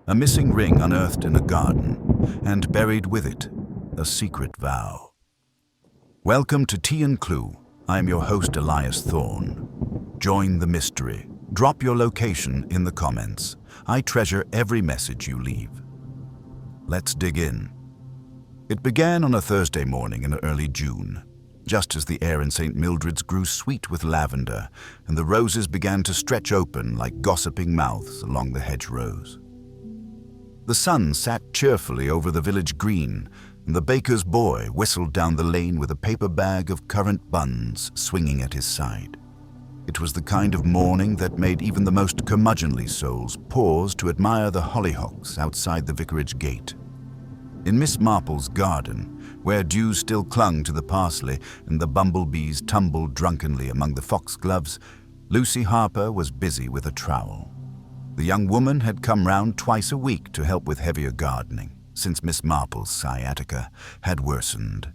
a missing ring unearthed in a garden, and buried with it, a secret vow. Welcome to Tea and Clue. I am your host, Elias Thorne. Join the mystery. Drop your location in the comments. I treasure every message you leave. Let's dig in. It began on a Thursday morning in early June, just as the air in St. Mildred's grew sweet with lavender and the roses began to stretch open like gossiping mouths along the hedgerows. The sun sat cheerfully over the village green, and the baker's boy whistled down the lane with a paper bag of currant buns swinging at his side. It was the kind of morning that made even the most curmudgeonly souls pause to admire the hollyhocks outside the vicarage gate. In Miss Marple's garden, where dew still clung to the parsley and the bumblebees tumbled drunkenly among the foxgloves, Lucy Harper was busy with a trowel. The young woman had come round twice a week to help with heavier gardening, since Miss Marple's sciatica had worsened.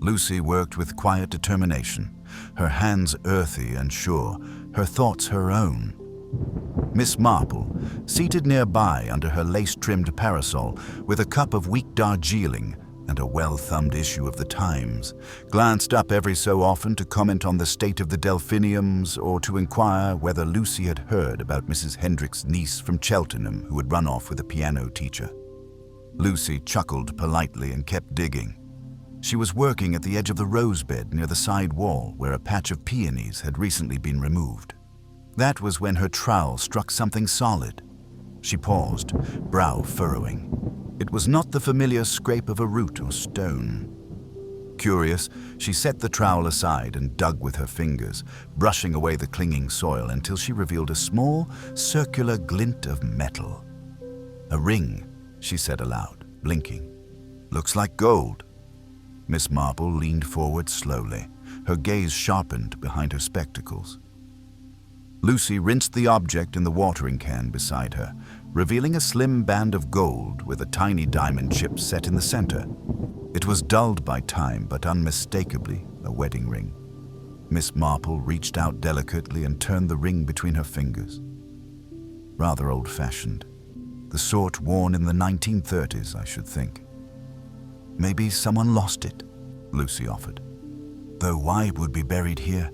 Lucy worked with quiet determination, her hands earthy and sure, her thoughts her own. Miss Marple, seated nearby under her lace-trimmed parasol with a cup of weak Darjeeling and a well-thumbed issue of the Times, glanced up every so often to comment on the state of the delphiniums or to inquire whether Lucy had heard about Mrs. Hendrick's niece from Cheltenham who had run off with a piano teacher. Lucy chuckled politely and kept digging. She was working at the edge of the rose bed near the side wall where a patch of peonies had recently been removed. That was when her trowel struck something solid. She paused, brow furrowing. It was not the familiar scrape of a root or stone. Curious, she set the trowel aside and dug with her fingers, brushing away the clinging soil until she revealed a small, circular glint of metal. "A ring," she said aloud, blinking. "Looks like gold." Miss Marple leaned forward slowly, her gaze sharpened behind her spectacles. Lucy rinsed the object in the watering can beside her, revealing a slim band of gold with a tiny diamond chip set in the center. It was dulled by time, but unmistakably a wedding ring. Miss Marple reached out delicately and turned the ring between her fingers. Rather old-fashioned. The sort worn in the 1930s, I should think. "Maybe someone lost it," Lucy offered. "Though why it would be buried here?"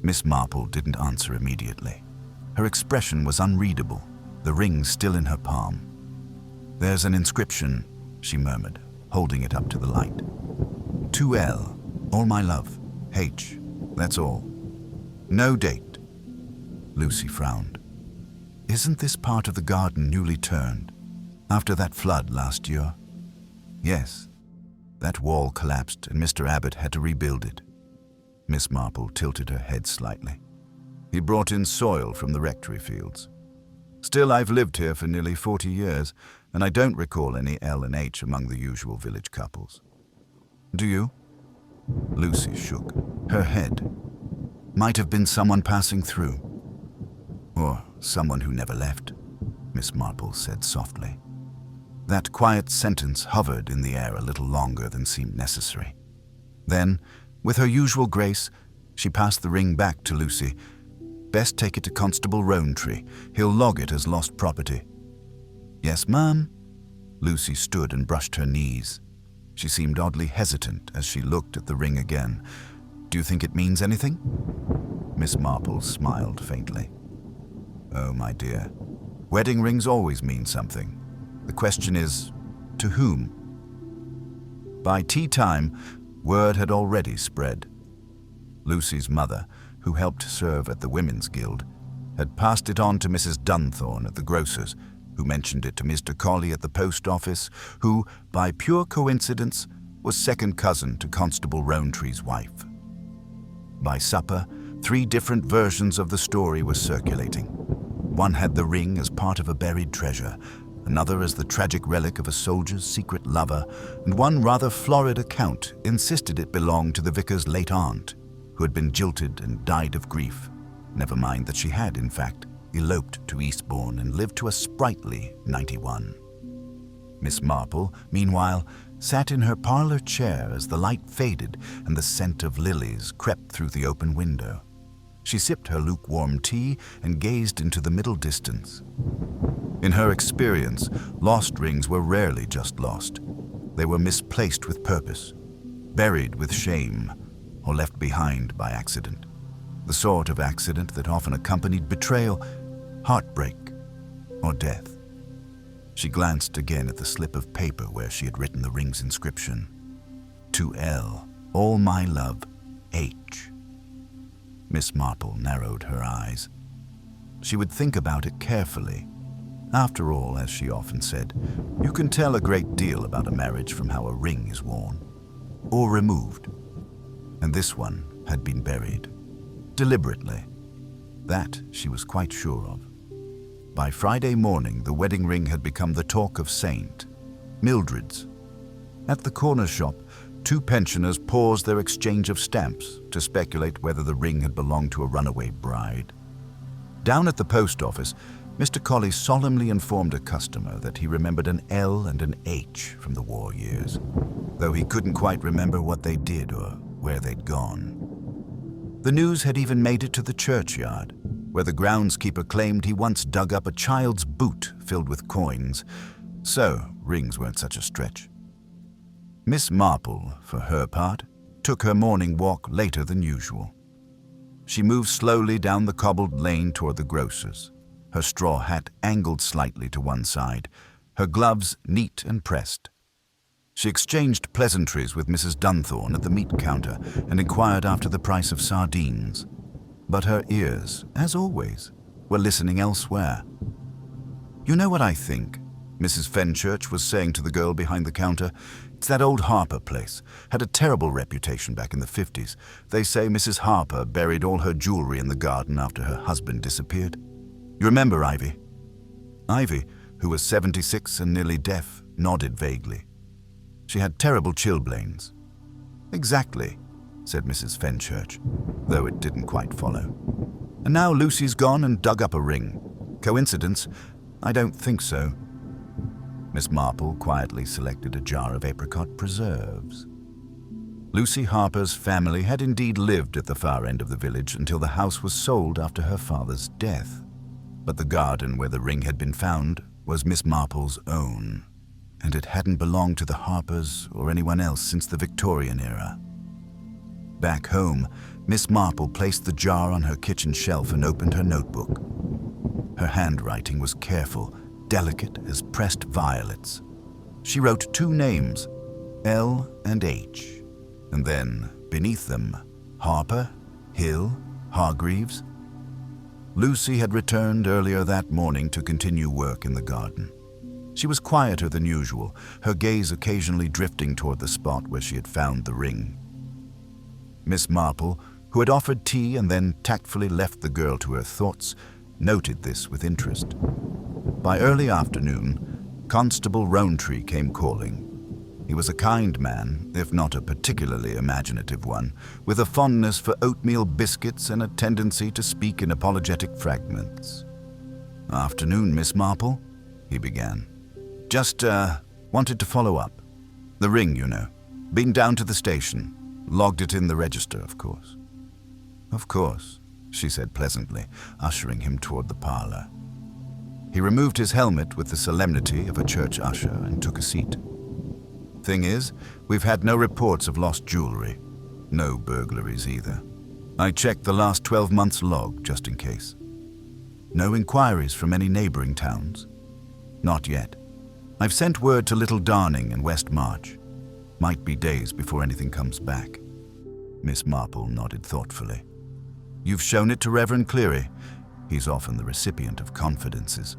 Miss Marple didn't answer immediately. Her expression was unreadable, the ring still in her palm. "There's an inscription," she murmured, holding it up to the light. "2L, all my love, H, that's all. No date." Lucy frowned. "Isn't this part of the garden newly turned, after that flood last year?" "Yes. That wall collapsed and Mr. Abbott had to rebuild it." Miss Marple tilted her head slightly. "He brought in soil from the rectory fields. Still, I've lived here for nearly 40 years, and I don't recall any L and H among the usual village couples." "Do you?" Lucy shook her head. "Might have been someone passing through." "Or someone who never left," Miss Marple said softly. That quiet sentence hovered in the air a little longer than seemed necessary. Then, with her usual grace, she passed the ring back to Lucy. "Best take it to Constable Rowntree. He'll log it as lost property." "Yes, ma'am." Lucy stood and brushed her knees. She seemed oddly hesitant as she looked at the ring again. "Do you think it means anything?" Miss Marple smiled faintly. "Oh, my dear, wedding rings always mean something. The question is, to whom?" By tea time, word had already spread. Lucy's mother, who helped serve at the Women's Guild, had passed it on to Mrs. Dunthorne at the grocer's, who mentioned it to Mr. Colley at the post office, who, by pure coincidence, was second cousin to Constable Rowntree's wife. By supper, 3 different versions of the story were circulating. One had the ring as part of a buried treasure, another as the tragic relic of a soldier's secret lover, and one rather florid account insisted it belonged to the vicar's late aunt, who had been jilted and died of grief. Never mind that she had, in fact, eloped to Eastbourne and lived to a sprightly 91. Miss Marple, meanwhile, sat in her parlor chair as the light faded and the scent of lilies crept through the open window. She sipped her lukewarm tea and gazed into the middle distance. In her experience, lost rings were rarely just lost. They were misplaced with purpose, buried with shame, or left behind by accident. The sort of accident that often accompanied betrayal, heartbreak, or death. She glanced again at the slip of paper where she had written the ring's inscription. To L, all my love, H. Miss Marple narrowed her eyes. She would think about it carefully. After all, as she often said, you can tell a great deal about a marriage from how a ring is worn, or removed. And this one had been buried, deliberately. That she was quite sure of. By Friday morning, the wedding ring had become the talk of St. Mildred's. At the corner shop, 2 pensioners paused their exchange of stamps to speculate whether the ring had belonged to a runaway bride. Down at the post office, Mr. Colley solemnly informed a customer that he remembered an L and an H from the war years, though he couldn't quite remember what they did or where they'd gone. The news had even made it to the churchyard, where the groundskeeper claimed he once dug up a child's boot filled with coins, so rings weren't such a stretch. Miss Marple, for her part, took her morning walk later than usual. She moved slowly down the cobbled lane toward the grocer's, her straw hat angled slightly to one side, her gloves neat and pressed. She exchanged pleasantries with Mrs. Dunthorne at the meat counter and inquired after the price of sardines. But her ears, as always, were listening elsewhere. You know what I think? Mrs. Fenchurch was saying to the girl behind the counter. It's that old Harper place. Had a terrible reputation back in the 50s. They say Mrs. Harper buried all her jewelry in the garden after her husband disappeared. You remember Ivy? Ivy, who was 76 and nearly deaf, nodded vaguely. She had terrible chilblains. Exactly, said Mrs. Fenchurch, though it didn't quite follow. And now Lucy's gone and dug up a ring. Coincidence? I don't think so. Miss Marple quietly selected a jar of apricot preserves. Lucy Harper's family had indeed lived at the far end of the village until the house was sold after her father's death. But the garden where the ring had been found was Miss Marple's own, and it hadn't belonged to the Harpers or anyone else since the Victorian era. Back home, Miss Marple placed the jar on her kitchen shelf and opened her notebook. Her handwriting was careful, delicate as pressed violets. She wrote 2 names, L and H, and then, beneath them, Harper, Hill, Hargreaves. Lucy had returned earlier that morning to continue work in the garden. She was quieter than usual, her gaze occasionally drifting toward the spot where she had found the ring. Miss Marple, who had offered tea and then tactfully left the girl to her thoughts, noted this with interest. By early afternoon, Constable Rowntree came calling. He was a kind man, if not a particularly imaginative one, with a fondness for oatmeal biscuits and a tendency to speak in apologetic fragments. "Afternoon, Miss Marple," he began. "Just, wanted to follow up. The ring, you know. Been down to the station. Logged it in the register, of course." "Of course," she said pleasantly, ushering him toward the parlor. He removed his helmet with the solemnity of a church usher and took a seat. "Thing is, we've had no reports of lost jewelry. No burglaries either. I checked the last 12 months' log just in case. No inquiries from any neighboring towns? Not yet. I've sent word to Little Darning and West March. Might be days before anything comes back." Miss Marple nodded thoughtfully. "You've shown it to Reverend Cleary. He's often the recipient of confidences."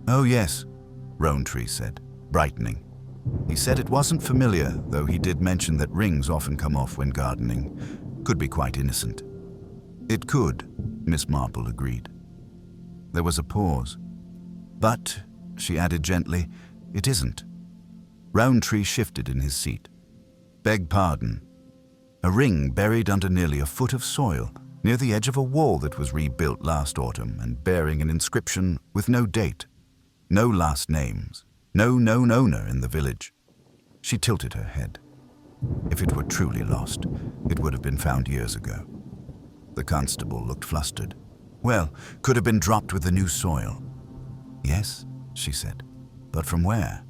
"Oh yes," Rowntree said, brightening. He said it wasn't familiar, though he did mention that rings often come off when gardening. Could be quite innocent. "It could," Miss Marple agreed. There was a pause. "But," she added gently, "it isn't." Rowntree shifted in his seat. "Beg pardon. A ring buried under nearly a foot of soil, near the edge of a wall that was rebuilt last autumn and bearing an inscription with no date, no last names, no known owner in the village." She tilted her head. If it were truly lost, it would have been found years ago. The constable looked flustered. "Well, could have been dropped with the new soil." Yes, she said. But from where?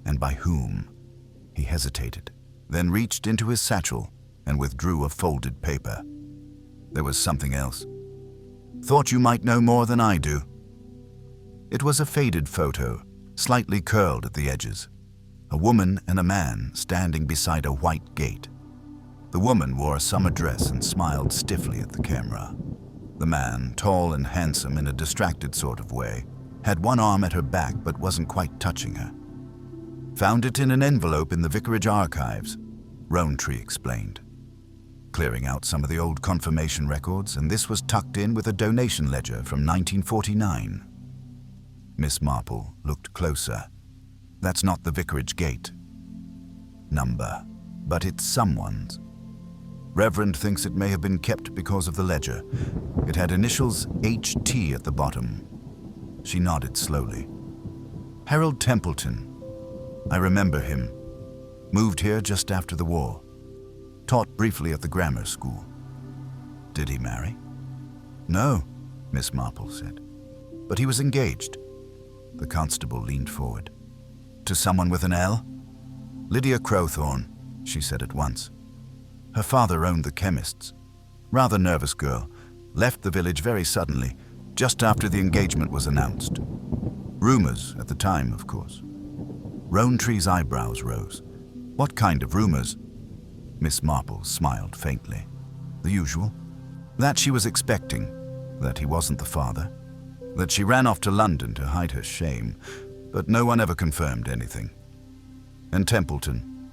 And by whom? He hesitated, then reached into his satchel and withdrew a folded paper. There was something else. Thought you might know more than I do. It was a faded photo, slightly curled at the edges. A woman and a man standing beside a white gate. The woman wore a summer dress and smiled stiffly at the camera. The man, tall and handsome in a distracted sort of way, had one arm at her back but wasn't quite touching her. Found it in an envelope in the vicarage archives, Rowntree explained, clearing out some of the old confirmation records, and this was tucked in with a donation ledger from 1949. Miss Marple looked closer. That's not the vicarage gate number, but it's someone's. Reverend thinks it may have been kept because of the ledger. It had initials HT at the bottom. She nodded slowly. Harold Templeton. I remember him. Moved here just after the war. Taught briefly at the grammar school. Did he marry? No, Miss Marple said. But he was engaged. The constable leaned forward. To someone with an L? Lydia Crowthorne, she said at once. Her father owned the chemists. Rather nervous girl. Left the village very suddenly, just after the engagement was announced. Rumors at the time, of course. Rowntree's eyebrows rose. What kind of rumors? Miss Marple smiled faintly. The usual. That she was expecting. That he wasn't the father. That she ran off to London to hide her shame. But no one ever confirmed anything. And Templeton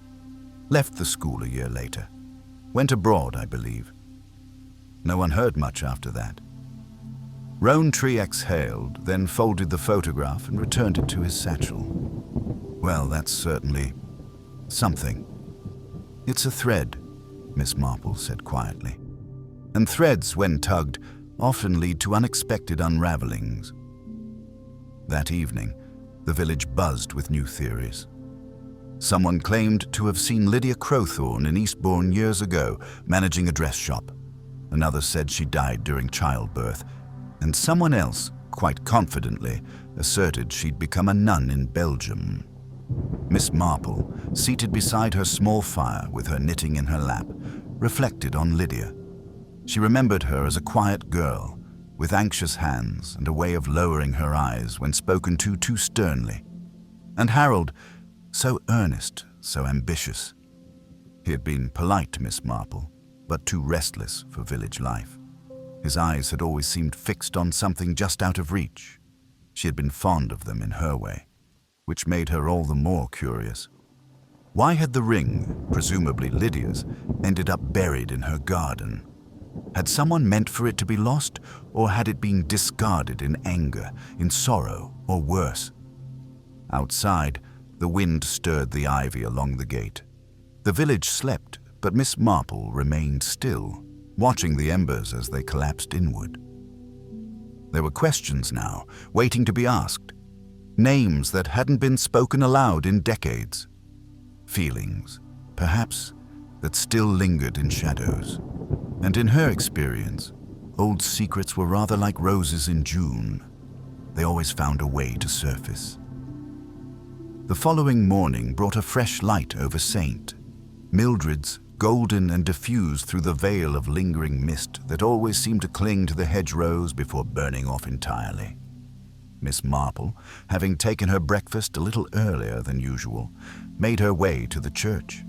left the school a year later. Went abroad, I believe. No one heard much after that. Rowntree exhaled, then folded the photograph and returned it to his satchel. Well, that's certainly something. It's a thread, Miss Marple said quietly. And threads, when tugged, often lead to unexpected unravelings. That evening, the village buzzed with new theories. Someone claimed to have seen Lydia Crowthorne in Eastbourne years ago, managing a dress shop. Another said she died during childbirth, and someone else, quite confidently, asserted she'd become a nun in Belgium. Miss Marple, seated beside her small fire with her knitting in her lap, reflected on Lydia. She remembered her as a quiet girl, with anxious hands and a way of lowering her eyes when spoken to too sternly. And Harold, so earnest, so ambitious. He had been polite to Miss Marple, but too restless for village life. His eyes had always seemed fixed on something just out of reach. She had been fond of them in her way, which made her all the more curious. Why had the ring, presumably Lydia's, ended up buried in her garden? Had someone meant for it to be lost, or had it been discarded in anger, in sorrow, or worse? Outside, the wind stirred the ivy along the gate. The village slept, but Miss Marple remained still, watching the embers as they collapsed inward. There were questions now, waiting to be asked. Names that hadn't been spoken aloud in decades. Feelings, perhaps, that still lingered in shadows. And in her experience, old secrets were rather like roses in June. They always found a way to surface. The following morning brought a fresh light over Saint. Mildred's, golden and diffused through the veil of lingering mist that always seemed to cling to the hedgerows before burning off entirely. Miss Marple, having taken her breakfast a little earlier than usual, made her way to the church.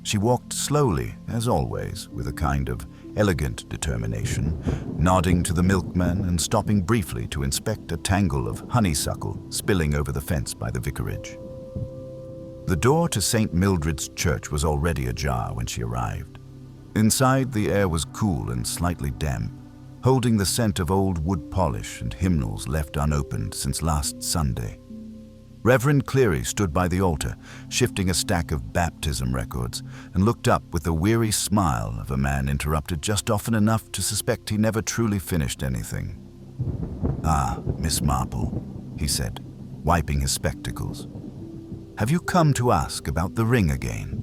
She walked slowly, as always, with a kind of elegant determination, nodding to the milkman and stopping briefly to inspect a tangle of honeysuckle spilling over the fence by the vicarage. The door to St. Mildred's Church was already ajar when she arrived. Inside, the air was cool and slightly damp, holding the scent of old wood polish and hymnals left unopened since last Sunday. Reverend Cleary stood by the altar, shifting a stack of baptism records, and looked up with the weary smile of a man interrupted just often enough to suspect he never truly finished anything. "Ah, Miss Marple," he said, wiping his spectacles. "Have you come to ask about the ring again?"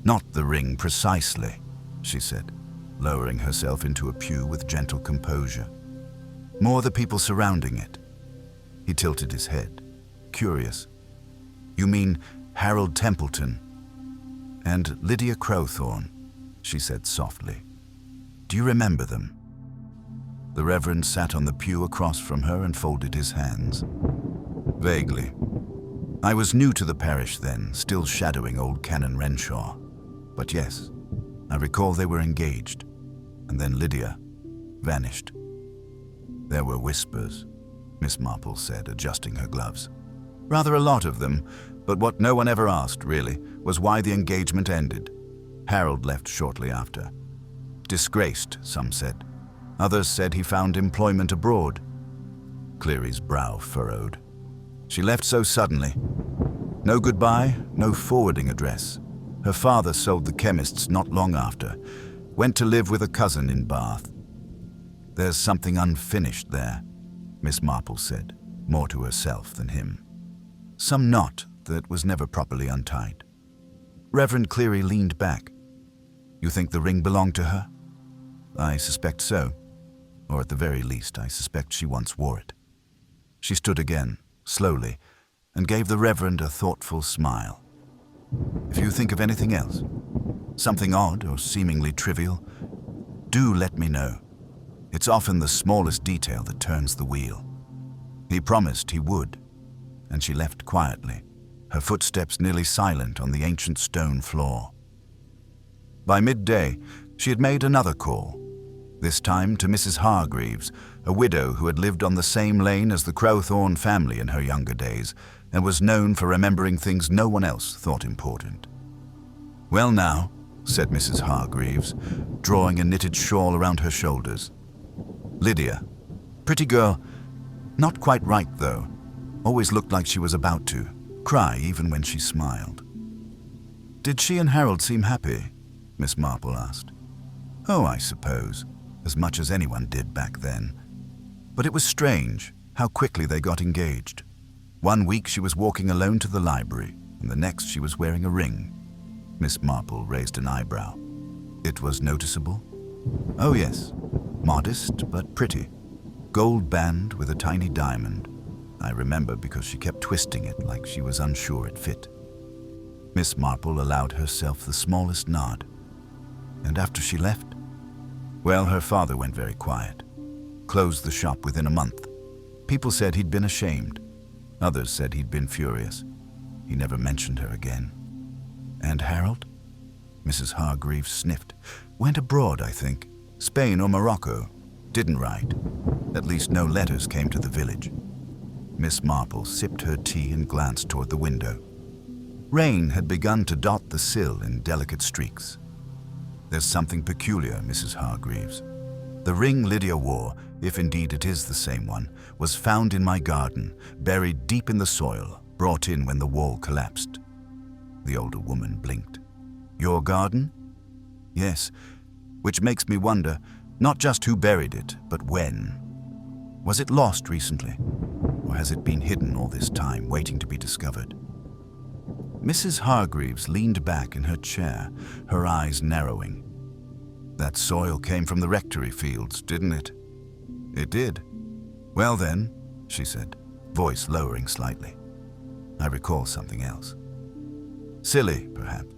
"Not the ring precisely," she said, lowering herself into a pew with gentle composure. "More the people surrounding it." He tilted his head, curious. "You mean Harold Templeton and Lydia Crowthorne," she said softly. "Do you remember them?" The Reverend sat on the pew across from her and folded his hands. "Vaguely. I was new to the parish then, still shadowing old Canon Renshaw. But yes, I recall they were engaged, and then Lydia vanished." "There were whispers," Miss Marple said, adjusting her gloves. "Rather a lot of them, but what no one ever asked, really, was why the engagement ended. Harold left shortly after. Disgraced, some said. Others said he found employment abroad." Cleary's brow furrowed. "She left so suddenly. No goodbye, no forwarding address. Her father sold the chemist's not long after. Went to live with a cousin in Bath. There's something unfinished there," Miss Marple said, more to herself than him. "Some knot that was never properly untied." Reverend Cleary leaned back. "You think the ring belonged to her?" "I suspect so. Or at the very least, I suspect she once wore it." She stood again, slowly, and gave the Reverend a thoughtful smile. "If you think of anything else, something odd or seemingly trivial, do let me know. It's often the smallest detail that turns the wheel." He promised he would, and she left quietly, her footsteps nearly silent on the ancient stone floor. By midday, she had made another call, this time to Mrs. Hargreaves, a widow who had lived on the same lane as the Crowthorne family in her younger days and was known for remembering things no one else thought important. "Well now," said Mrs. Hargreaves, drawing a knitted shawl around her shoulders. "Lydia. Pretty girl. Not quite right, though. Always looked like she was about to cry even when she smiled." "Did she and Harold seem happy?" Miss Marple asked. "Oh, I suppose. As much as anyone did back then. But it was strange how quickly they got engaged. One week she was walking alone to the library, and the next she was wearing a ring." Miss Marple raised an eyebrow. "It was noticeable?" "Oh yes. Modest but pretty. Gold band with a tiny diamond. I remember because she kept twisting it like she was unsure it fit." Miss Marple allowed herself the smallest nod. "And after she left?" "Well, her father went very quiet. Closed the shop within a month. People said he'd been ashamed. Others said he'd been furious. He never mentioned her again." "And Harold?" Mrs. Hargreaves sniffed. "Went abroad, I think. Spain or Morocco. Didn't write. At least no letters came to the village." Miss Marple sipped her tea and glanced toward the window. Rain had begun to dot the sill in delicate streaks. "There's something peculiar, Mrs. Hargreaves. The ring Lydia wore, if indeed it is the same one, was found in my garden, buried deep in the soil, brought in when the wall collapsed." The older woman blinked. "Your garden?" "Yes, which makes me wonder, not just who buried it, but when. Was it lost recently? Or has it been hidden all this time, waiting to be discovered?" Mrs. Hargreaves leaned back in her chair, her eyes narrowing. "That soil came from the rectory fields, didn't it?" "It did." "Well then," she said, voice lowering slightly, "I recall something else. Silly, perhaps.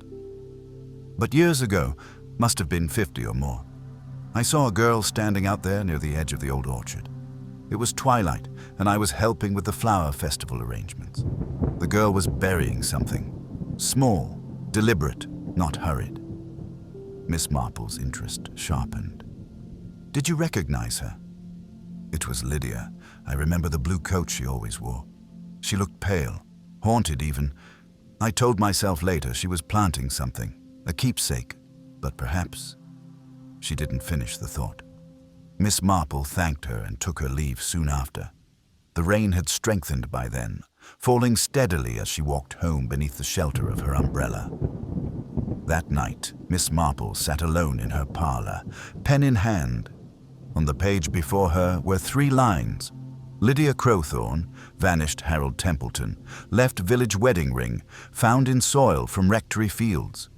But years ago, must have been 50 or more, I saw a girl standing out there near the edge of the old orchard. It was twilight, and I was helping with the flower festival arrangements. The girl was burying something. Small, deliberate, not hurried." Miss Marple's interest sharpened. "Did you recognize her?" "It was Lydia. I remember the blue coat she always wore. She looked pale, haunted even. I told myself later she was planting something, a keepsake, but perhaps—" She didn't finish the thought. Miss Marple thanked her and took her leave soon after. The rain had strengthened by then, falling steadily as she walked home beneath the shelter of her umbrella. That night, Miss Marple sat alone in her parlor, pen in hand. On the page before her were 3 lines. Lydia Crowthorne, vanished Harold Templeton, left village wedding ring, found in soil from rectory fields.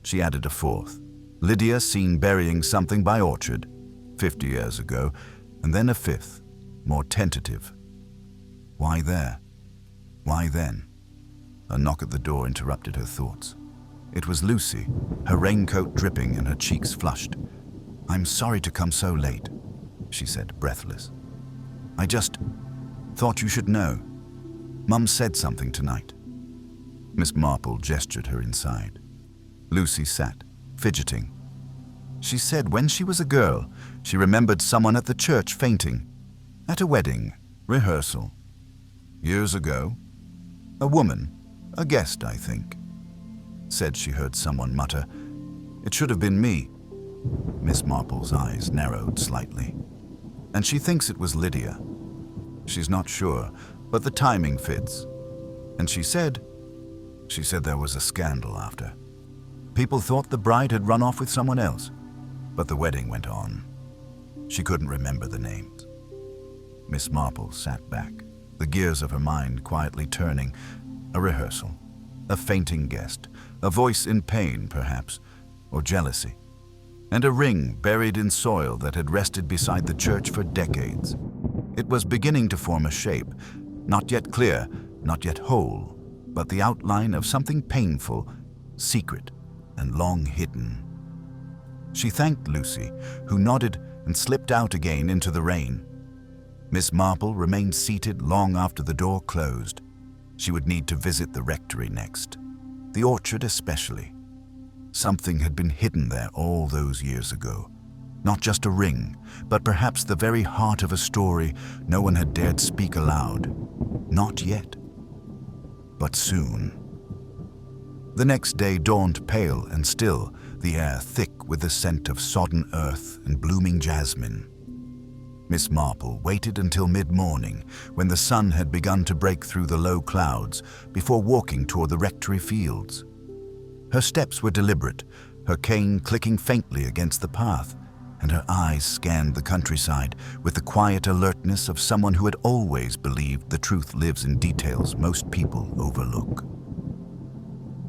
She added a 4th. Lydia seen burying something by orchard, 50 years ago, and then a 5th, more tentative. Why there? Why then? A knock at the door interrupted her thoughts. It was Lucy, her raincoat dripping and her cheeks flushed. "I'm sorry to come so late," she said, breathless. "I just thought you should know. Mum said something tonight." Miss Marple gestured her inside. Lucy sat, fidgeting. "She said when she was a girl, she remembered someone at the church fainting. At a wedding, rehearsal. Years ago. A woman, a guest, I think. Said she heard someone mutter, 'It should have been me.'" Miss Marple's eyes narrowed slightly. "And she thinks it was Lydia. She's not sure, but the timing fits. And she said there was a scandal after. People thought the bride had run off with someone else, but the wedding went on. She couldn't remember the names." Miss Marple sat back, the gears of her mind quietly turning. A rehearsal, a fainting guest, a voice in pain, perhaps, or jealousy, and a ring buried in soil that had rested beside the church for decades. It was beginning to form a shape, not yet clear, not yet whole, but the outline of something painful, secret, and long hidden. She thanked Lucy, who nodded and slipped out again into the rain. Miss Marple remained seated long after the door closed. She would need to visit the rectory next, the orchard especially. Something had been hidden there all those years ago. Not just a ring, but perhaps the very heart of a story no one had dared speak aloud. Not yet. But soon. The next day dawned pale and still, the air thick with the scent of sodden earth and blooming jasmine. Miss Marple waited until mid-morning, when the sun had begun to break through the low clouds, before walking toward the rectory fields. Her steps were deliberate, her cane clicking faintly against the path, and her eyes scanned the countryside with the quiet alertness of someone who had always believed the truth lives in details most people overlook.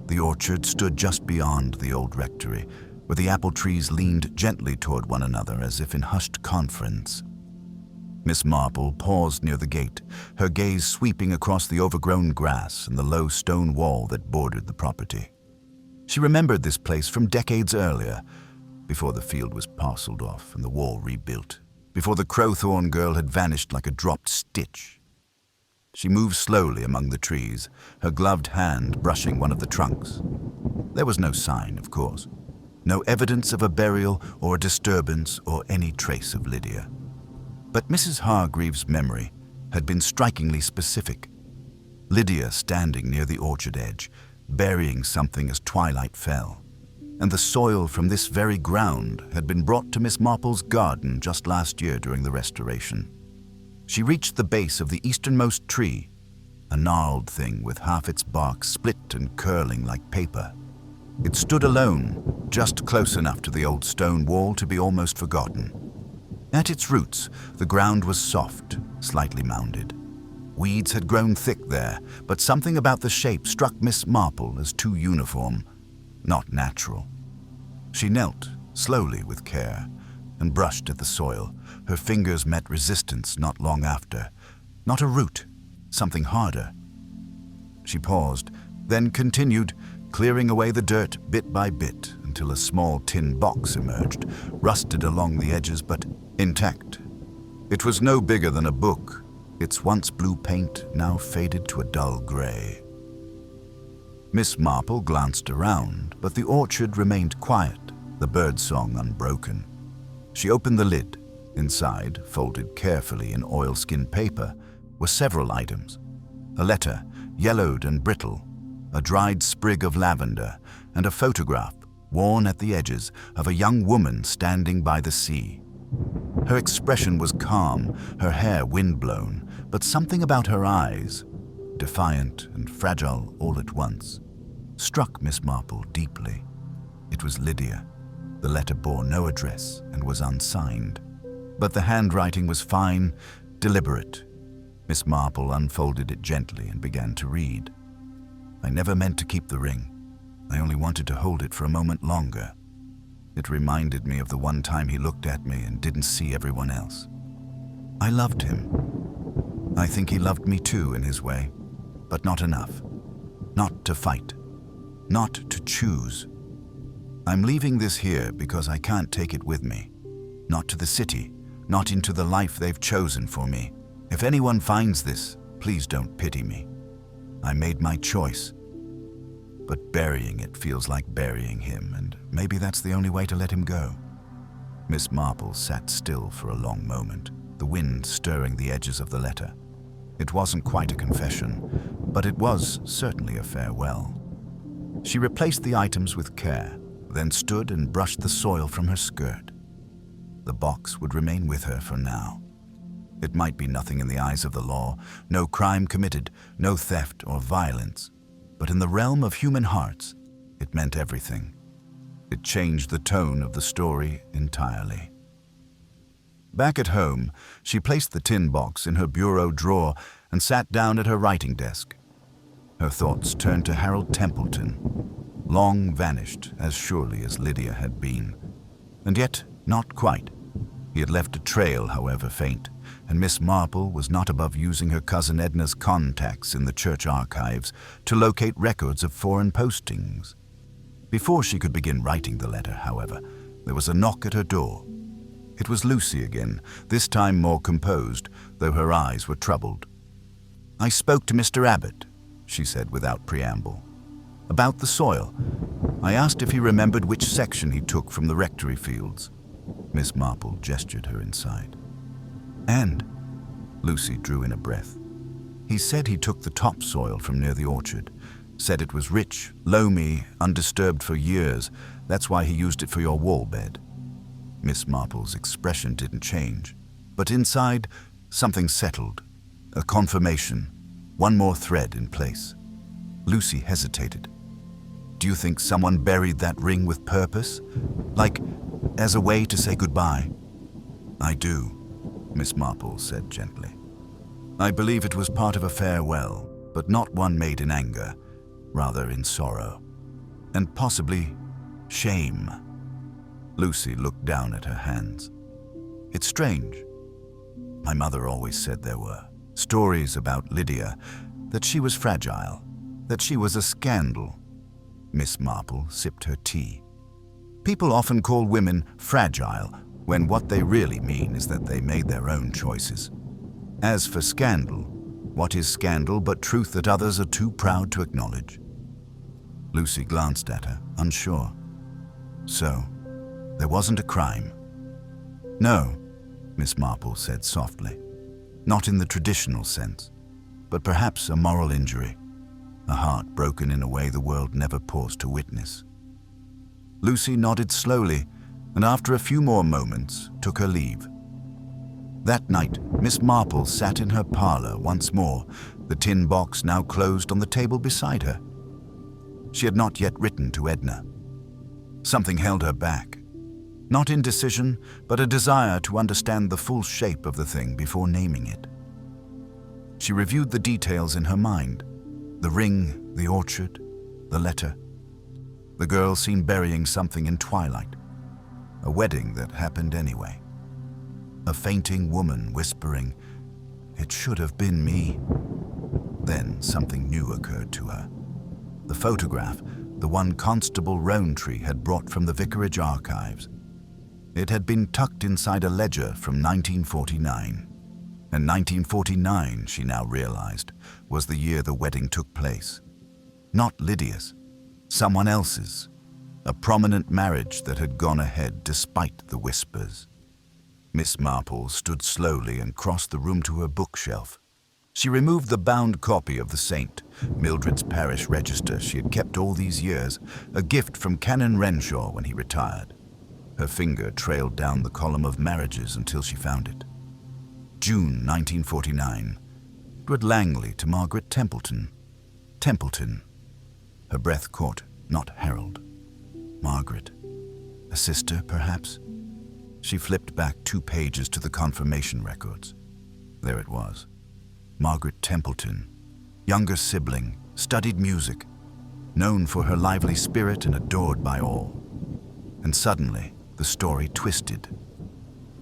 The orchard stood just beyond the old rectory, where the apple trees leaned gently toward one another as if in hushed conference. Miss Marple paused near the gate, her gaze sweeping across the overgrown grass and the low stone wall that bordered the property. She remembered this place from decades earlier, before the field was parceled off and the wall rebuilt, before the crowthorn girl had vanished like a dropped stitch. She moved slowly among the trees, her gloved hand brushing one of the trunks. There was no sign, of course, no evidence of a burial or a disturbance or any trace of Lydia. But Mrs. Hargreaves' memory had been strikingly specific. Lydia standing near the orchard edge, burying something as twilight fell. And the soil from this very ground had been brought to Miss Marple's garden just last year during the restoration. She reached the base of the easternmost tree, a gnarled thing with half its bark split and curling like paper. It stood alone, just close enough to the old stone wall to be almost forgotten. At its roots, the ground was soft, slightly mounded. Weeds had grown thick there, but something about the shape struck Miss Marple as too uniform, not natural. She knelt, slowly with care, and brushed at the soil. Her fingers met resistance not long after. Not a root, something harder. She paused, then continued, clearing away the dirt bit by bit until a small tin box emerged, rusted along the edges but intact. It was no bigger than a book, its once blue paint now faded to a dull gray. Miss Marple glanced around, but the orchard remained quiet, the birdsong unbroken. She opened the lid. Inside, folded carefully in oilskin paper, were several items. A letter, yellowed and brittle, a dried sprig of lavender, and a photograph, worn at the edges, of a young woman standing by the sea. Her expression was calm, her hair windblown, but something about her eyes, defiant and fragile all at once, struck Miss Marple deeply. It was Lydia. The letter bore no address and was unsigned, but the handwriting was fine, deliberate. Miss Marple unfolded it gently and began to read. "I never meant to keep the ring. I only wanted to hold it for a moment longer. It reminded me of the one time he looked at me and didn't see everyone else. I loved him. I think he loved me too in his way, but not enough. Not to fight. Not to choose. I'm leaving this here because I can't take it with me. Not to the city, not into the life they've chosen for me. If anyone finds this, please don't pity me. I made my choice. But burying it feels like burying him, and maybe that's the only way to let him go. Miss Marple sat still for a long moment, the wind stirring the edges of the letter. It wasn't quite a confession, but it was certainly a farewell. She replaced the items with care, then stood and brushed the soil from her skirt. The box would remain with her for now. It might be nothing in the eyes of the law, no crime committed, no theft or violence, but in the realm of human hearts, it meant everything. It changed the tone of the story entirely. Back at home, she placed the tin box in her bureau drawer and sat down at her writing desk. Her thoughts turned to Harold Templeton, long vanished as surely as Lydia had been. And yet, not quite. He had left a trail, however faint, and Miss Marple was not above using her cousin Edna's contacts in the church archives to locate records of foreign postings. Before she could begin writing the letter, however, there was a knock at her door. It was Lucy again, this time more composed, though her eyes were troubled. "I spoke to Mr. Abbott," she said without preamble. "About the soil. I asked if he remembered which section he took from the rectory fields." Miss Marple gestured her inside. "And," Lucy drew in a breath, "he said he took the topsoil from near the orchard. Said it was rich, loamy, undisturbed for years. That's why he used it for your wall bed." Miss Marple's expression didn't change, but inside, something settled. A confirmation, one more thread in place. Lucy hesitated. "Do you think someone buried that ring with purpose? Like, as a way to say goodbye?" "I do," Miss Marple said gently. "I believe it was part of a farewell, but not one made in anger, rather in sorrow. And possibly shame." Lucy looked down at her hands. "It's strange. My mother always said there were stories about Lydia, that she was fragile, that she was a scandal." Miss Marple sipped her tea. "People often call women fragile when what they really mean is that they made their own choices. As for scandal, what is scandal but truth that others are too proud to acknowledge?" Lucy glanced at her, unsure. "So, there wasn't a crime?" "No," Miss Marple said softly. "Not in the traditional sense, but perhaps a moral injury, a heart broken in a way the world never paused to witness." Lucy nodded slowly, and after a few more moments, took her leave. That night, Miss Marple sat in her parlor once more, the tin box now closed on the table beside her. She had not yet written to Edna. Something held her back. Not indecision, but a desire to understand the full shape of the thing before naming it. She reviewed the details in her mind. The ring, the orchard, the letter. The girl seemed burying something in twilight. A wedding that happened anyway. A fainting woman whispering, "It should have been me." Then something new occurred to her. The photograph, the one Constable Rowntree had brought from the vicarage archives. It had been tucked inside a ledger from 1949. And 1949, she now realized, was the year the wedding took place. Not Lydia's, someone else's. A prominent marriage that had gone ahead despite the whispers. Miss Marple stood slowly and crossed the room to her bookshelf. She removed the bound copy of The Saint, Mildred's parish register she had kept all these years, a gift from Canon Renshaw when he retired. Her finger trailed down the column of marriages until she found it. June 1949. Edward Langley to Margaret Templeton. Templeton. Her breath caught, not Harold. Margaret. A sister, perhaps? She flipped back 2 pages to the confirmation records. There it was. Margaret Templeton, younger sibling, studied music, known for her lively spirit and adored by all. And suddenly, the story twisted.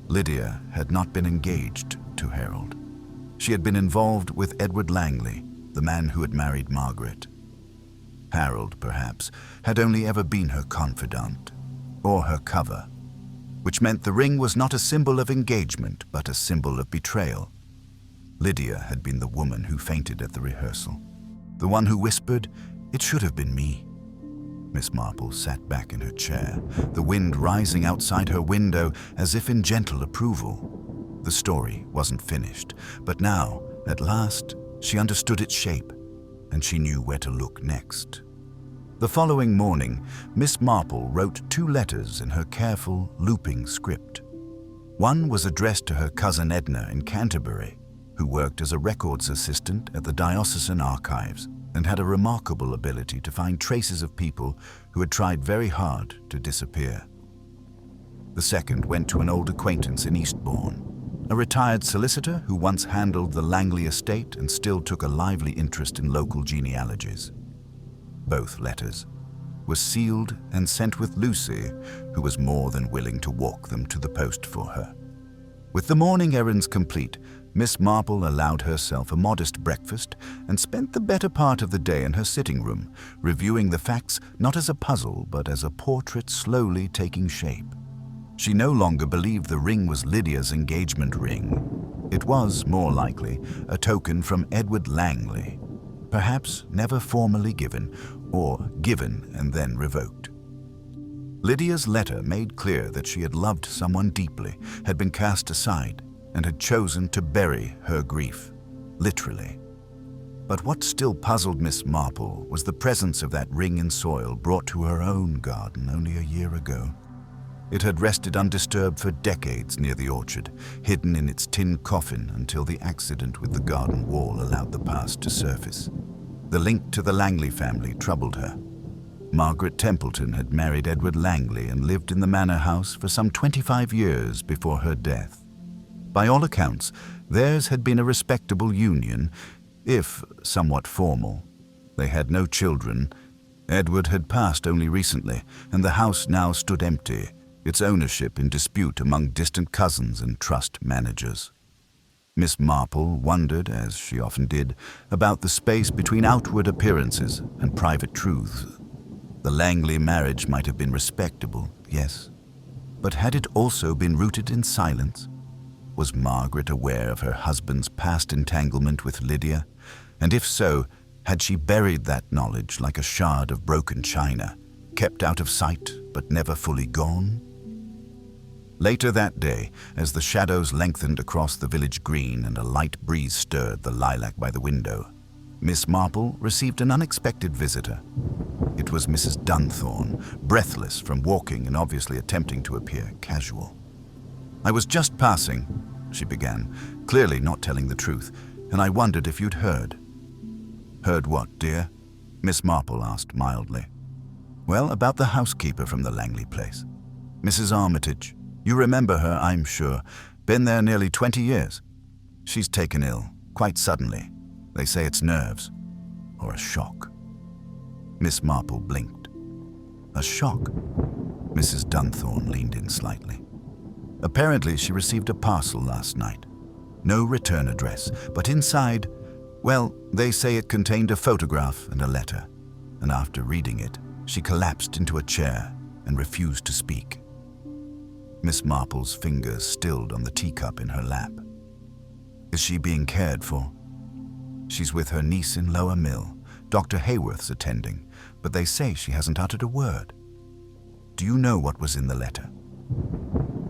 Lydia had not been engaged to Harold. She had been involved with Edward Langley, the man who had married Margaret. Harold, perhaps, had only ever been her confidant, or her cover, which meant the ring was not a symbol of engagement, but a symbol of betrayal. Lydia had been the woman who fainted at the rehearsal, the one who whispered, "It should have been me." Miss Marple sat back in her chair, the wind rising outside her window as if in gentle approval. The story wasn't finished, but now, at last, she understood its shape, and she knew where to look next. The following morning, Miss Marple wrote 2 letters in her careful, looping script. One was addressed to her cousin Edna in Canterbury, who worked as a records assistant at the diocesan archives and had a remarkable ability to find traces of people who had tried very hard to disappear. The second went to an old acquaintance in Eastbourne, a retired solicitor who once handled the Langley estate and still took a lively interest in local genealogies. Both letters were sealed and sent with Lucy, who was more than willing to walk them to the post for her. With the morning errands complete, Miss Marple allowed herself a modest breakfast and spent the better part of the day in her sitting room, reviewing the facts not as a puzzle but as a portrait slowly taking shape. She no longer believed the ring was Lydia's engagement ring. It was, more likely, a token from Edward Langley, perhaps never formally given, or given and then revoked. Lydia's letter made clear that she had loved someone deeply, had been cast aside, and had chosen to bury her grief, literally. But what still puzzled Miss Marple was the presence of that ring in soil brought to her own garden only a year ago. It had rested undisturbed for decades near the orchard, hidden in its tin coffin until the accident with the garden wall allowed the past to surface. The link to the Langley family troubled her. Margaret Templeton had married Edward Langley and lived in the manor house for some 25 years before her death. By all accounts, theirs had been a respectable union, if somewhat formal. They had no children. Edward had passed only recently, and the house now stood empty, its ownership in dispute among distant cousins and trust managers. Miss Marple wondered, as she often did, about the space between outward appearances and private truths. The Langley marriage might have been respectable, yes, but had it also been rooted in silence? Was Margaret aware of her husband's past entanglement with Lydia? And if so, had she buried that knowledge like a shard of broken china, kept out of sight but never fully gone? Later that day, as the shadows lengthened across the village green and a light breeze stirred the lilac by the window, Miss Marple received an unexpected visitor. It was Mrs. Dunthorne, breathless from walking and obviously attempting to appear casual. "I was just passing," she began, clearly not telling the truth, "and I wondered if you'd heard." "Heard what, dear?" Miss Marple asked mildly. "Well, about the housekeeper from the Langley place. Mrs. Armitage. You remember her, I'm sure. Been there nearly 20 years. She's taken ill, quite suddenly. They say it's nerves, or a shock." Miss Marple blinked. "A shock?" Mrs. Dunthorne leaned in slightly. "Apparently she received a parcel last night. No return address, but inside, well, they say it contained a photograph and a letter. And after reading it, she collapsed into a chair and refused to speak." Miss Marple's fingers stilled on the teacup in her lap. "Is she being cared for?" "She's with her niece in Lower Mill. Dr. Hayworth's attending, but they say she hasn't uttered a word." "Do you know what was in the letter?"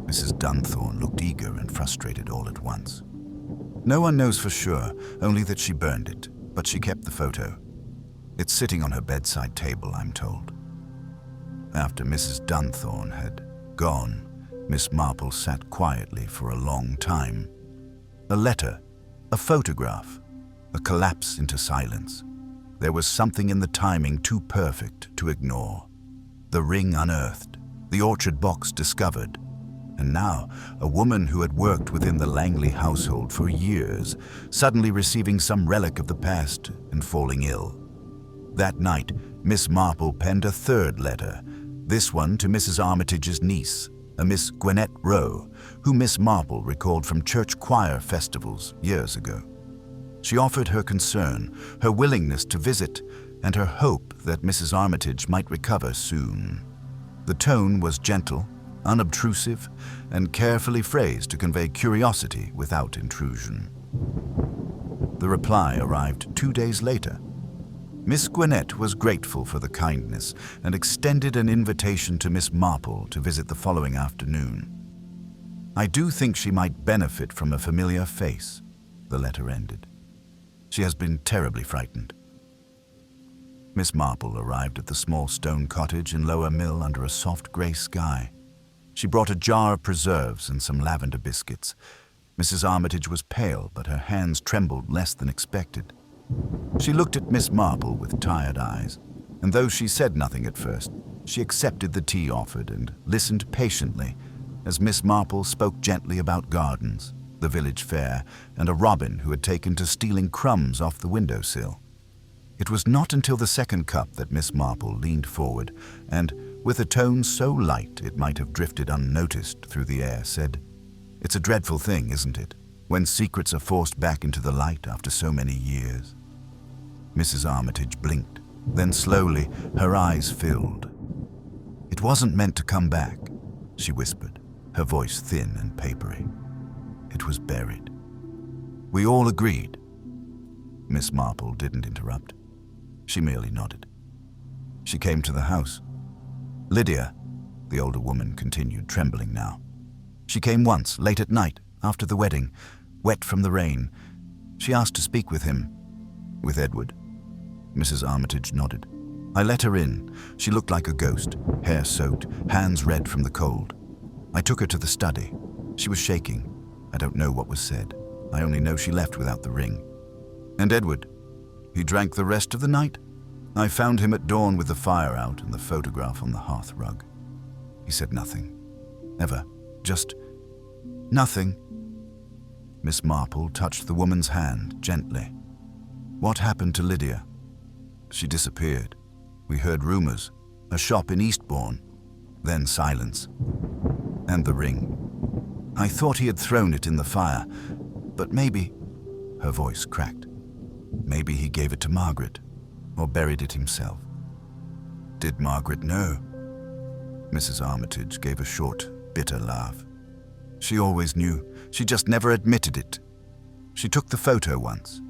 Mrs. Dunthorne looked eager and frustrated all at once. "No one knows for sure, only that she burned it, but she kept the photo. It's sitting on her bedside table, I'm told." After Mrs. Dunthorne had gone, Miss Marple sat quietly for a long time. A letter, a photograph, a collapse into silence. There was something in the timing too perfect to ignore. The ring unearthed, the orchard box discovered, and now a woman who had worked within the Langley household for years, suddenly receiving some relic of the past and falling ill. That night, Miss Marple penned a third letter, this one to Mrs. Armitage's niece, a Miss Gwinnett Rowe, who Miss Marple recalled from church choir festivals years ago. She offered her concern, her willingness to visit, and her hope that Mrs. Armitage might recover soon. The tone was gentle, unobtrusive, and carefully phrased to convey curiosity without intrusion. The reply arrived 2 days later. Miss Gwinnett was grateful for the kindness and extended an invitation to Miss Marple to visit the following afternoon. "I do think she might benefit from a familiar face," the letter ended. "She has been terribly frightened." Miss Marple arrived at the small stone cottage in Lower Mill under a soft grey sky. She brought a jar of preserves and some lavender biscuits. Mrs. Armitage was pale, but her hands trembled less than expected. She looked at Miss Marple with tired eyes, and though she said nothing at first, she accepted the tea offered and listened patiently as Miss Marple spoke gently about gardens, the village fair, and a robin who had taken to stealing crumbs off the windowsill. It was not until the second cup that Miss Marple leaned forward and, with a tone so light it might have drifted unnoticed through the air, said, "It's a dreadful thing, isn't it, when secrets are forced back into the light after so many years?" Mrs. Armitage blinked, then slowly her eyes filled. "It wasn't meant to come back," she whispered, her voice thin and papery. "It was buried." "We all agreed." Miss Marple didn't interrupt. She merely nodded. She came to the house. "Lydia," the older woman continued, trembling now. "She came once, late at night, after the wedding, wet from the rain. She asked to speak with him." "With Edward?" Mrs. Armitage nodded. "I let her in. She looked like a ghost, hair soaked, hands red from the cold. I took her to the study. She was shaking. I don't know what was said. I only know she left without the ring." "And Edward? He drank the rest of the night? I found him at dawn with the fire out and the photograph on the hearth rug." "He said nothing. Ever. Just nothing." Miss Marple touched the woman's hand gently. "What happened to Lydia?" "She disappeared. We heard rumors. A shop in Eastbourne. Then silence. And the ring. I thought he had thrown it in the fire, but maybe—" her voice cracked. "Maybe he gave it to Margaret, or buried it himself." "Did Margaret know?" Mrs. Armitage gave a short, bitter laugh. "She always knew. She just never admitted it. She took the photo once.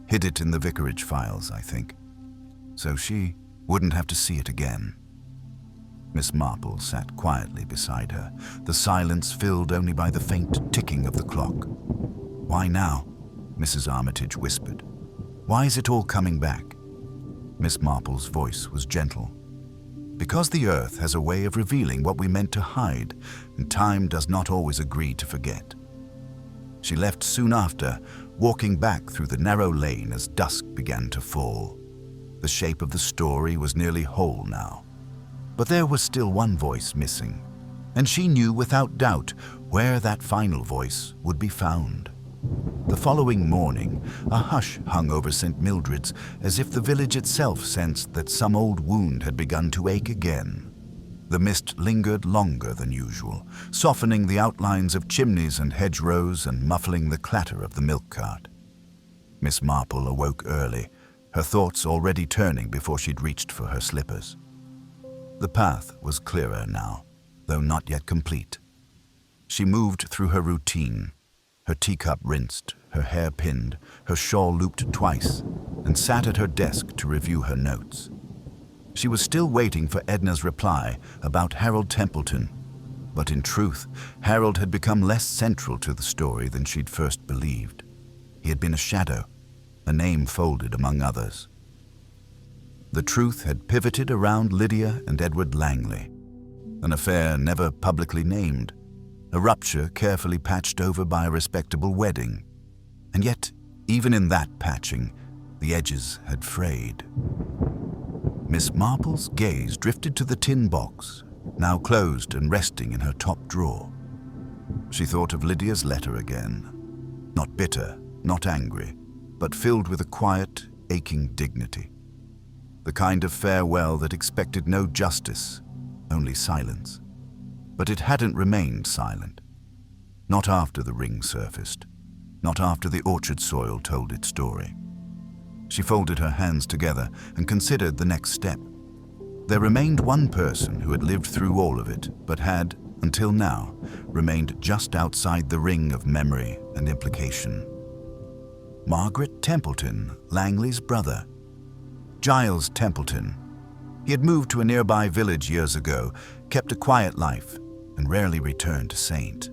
Hid it in the vicarage files, I think. So she wouldn't have to see it again." Miss Marple sat quietly beside her, the silence filled only by the faint ticking of the clock. "Why now?" Mrs. Armitage whispered. "Why is it all coming back?" Miss Marple's voice was gentle. "Because the earth has a way of revealing what we meant to hide, and time does not always agree to forget." She left soon after, walking back through the narrow lane as dusk began to fall. The shape of the story was nearly whole now. But there was still one voice missing, and she knew without doubt where that final voice would be found. The following morning, a hush hung over St. Mildred's, as if the village itself sensed that some old wound had begun to ache again. The mist lingered longer than usual, softening the outlines of chimneys and hedgerows and muffling the clatter of the milk cart. Miss Marple awoke early, her thoughts already turning before she'd reached for her slippers. The path was clearer now, though not yet complete. She moved through her routine, her teacup rinsed, her hair pinned, her shawl looped twice, and sat at her desk to review her notes. She was still waiting for Edna's reply about Harold Templeton, but in truth, Harold had become less central to the story than she'd first believed. He had been a shadow, a name folded among others. The truth had pivoted around Lydia and Edward Langley, an affair never publicly named, a rupture carefully patched over by a respectable wedding. And yet, even in that patching, the edges had frayed. Miss Marple's gaze drifted to the tin box, now closed and resting in her top drawer. She thought of Lydia's letter again, not bitter, not angry, but filled with a quiet, aching dignity. The kind of farewell that expected no justice, only silence. But it hadn't remained silent. Not after the ring surfaced. not after the orchard soil told its story. She folded her hands together and considered the next step. There remained one person who had lived through all of it, but had, until now, remained just outside the ring of memory and implication. Margaret Templeton, Langley's brother. Giles Templeton. He had moved to a nearby village years ago, kept a quiet life, and rarely returned to Saint.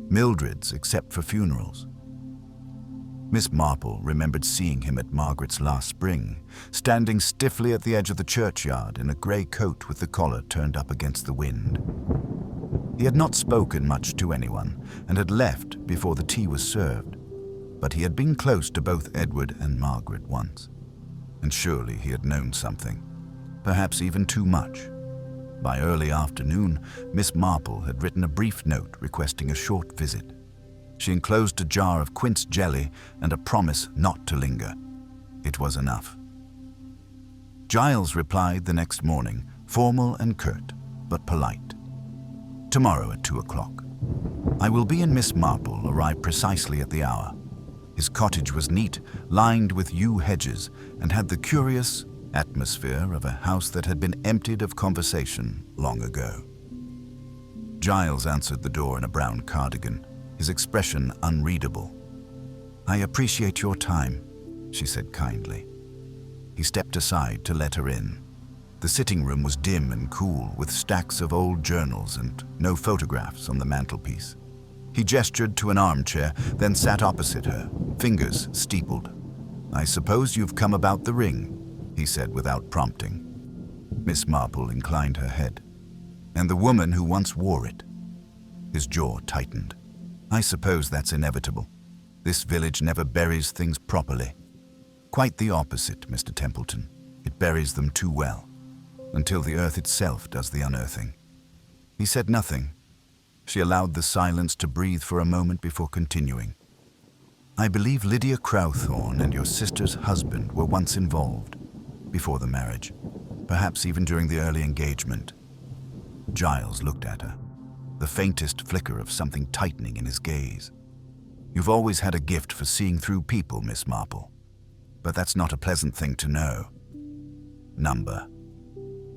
Mildred's, except for funerals. Miss Marple remembered seeing him at Margaret's last spring, standing stiffly at the edge of the churchyard in a grey coat with the collar turned up against the wind. He had not spoken much to anyone and had left before the tea was served, but he had been close to both Edward and Margaret once, and surely he had known something, perhaps even too much. By early afternoon, Miss Marple had written a brief note requesting a short visit. She enclosed a jar of quince jelly and a promise not to linger. It was enough. Giles replied the next morning, formal and curt, but polite. Tomorrow at 2 o'clock. I will be in Miss Marple, arrive precisely at the hour. His cottage was neat, lined with yew hedges, and had the curious atmosphere of a house that had been emptied of conversation long ago. Giles answered the door in a brown cardigan, his expression unreadable. I appreciate your time, she said kindly. He stepped aside to let her in. The sitting room was dim and cool, with stacks of old journals and no photographs on the mantelpiece. He gestured to an armchair, then sat opposite her, fingers steepled. I suppose you've come about the ring, he said without prompting. Miss Marple inclined her head. And the woman who once wore it. His jaw tightened. I suppose that's inevitable. This village never buries things properly. Quite the opposite, Mr. Templeton. It buries them too well, until the earth itself does the unearthing. He said nothing. She allowed the silence to breathe for a moment before continuing. I believe Lydia Crowthorne and your sister's husband were once involved, before the marriage, perhaps even during the early engagement. Giles looked at her, the faintest flicker of something tightening in his gaze. You've always had a gift for seeing through people, Miss Marple, but that's not a pleasant thing to know. Number.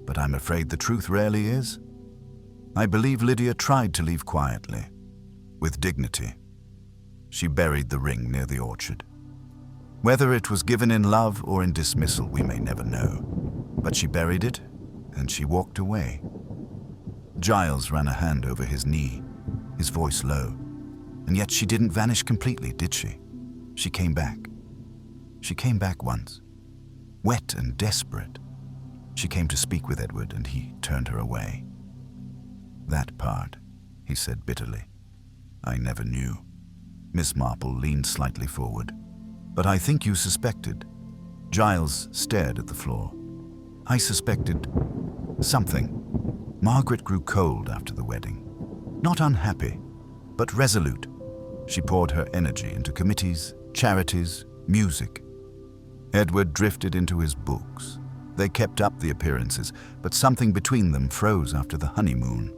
But I'm afraid the truth rarely is. I believe Lydia tried to leave quietly, with dignity. She buried the ring near the orchard. Whether it was given in love or in dismissal, we may never know. But she buried it, and she walked away. Giles ran a hand over his knee, his voice low. And yet she didn't vanish completely, did she? She came back. She came back once, wet and desperate. She came to speak with Edward, and he turned her away. That part, he said bitterly, I never knew. Miss Marple leaned slightly forward. But I think you suspected. Giles stared at the floor. I suspected something. Margaret grew cold after the wedding. Not unhappy, but resolute. She poured her energy into committees, charities, music. Edward drifted into his books. They kept up the appearances, but something between them froze after the honeymoon.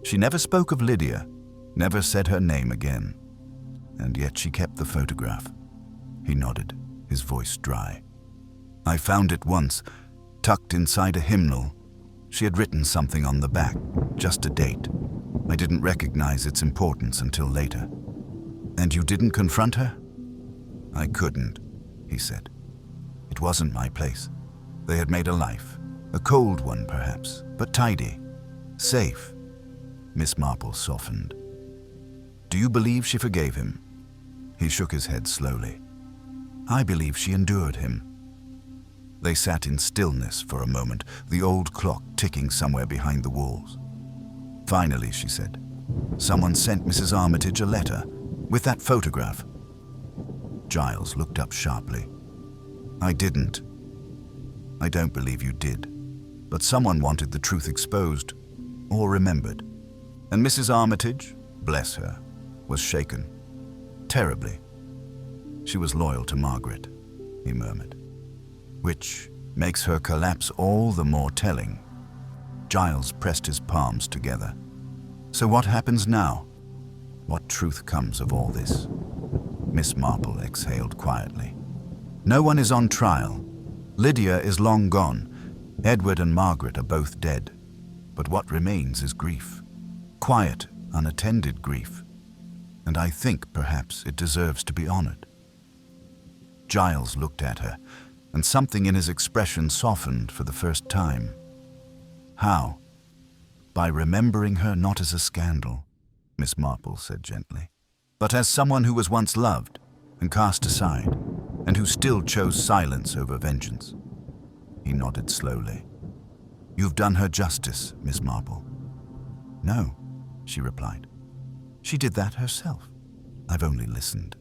She never spoke of Lydia, never said her name again. And yet she kept the photograph. He nodded, his voice dry. I found it once, tucked inside a hymnal. She had written something on the back, just a date. I didn't recognize its importance until later. And you didn't confront her? I couldn't, he said. It wasn't my place. They had made a life, a cold one perhaps, but tidy, safe. Miss Marple softened. Do you believe she forgave him? He shook his head slowly. I believe she endured him. They sat in stillness for a moment, the old clock ticking somewhere behind the walls. Finally, she said, someone sent Mrs. Armitage a letter with that photograph. Giles looked up sharply. I didn't. I don't believe you did, but someone wanted the truth exposed or remembered. And Mrs. Armitage, bless her, was shaken. Terribly. She was loyal to Margaret, he murmured. Which makes her collapse all the more telling. Giles pressed his palms together. So what happens now? What truth comes of all this? Miss Marple exhaled quietly. "No one is on trial. Lydia is long gone. Edward and Margaret are both dead. But what remains is grief. Quiet, unattended grief. And I think perhaps it deserves to be honored." Giles looked at her, and something in his expression softened for the first time. "How?" "By remembering her not as a scandal," Miss Marple said gently, "but as someone who was once loved and cast aside, and who still chose silence over vengeance." He nodded slowly. "You've done her justice, Miss Marple." "No," she replied. "She did that herself. I've only listened."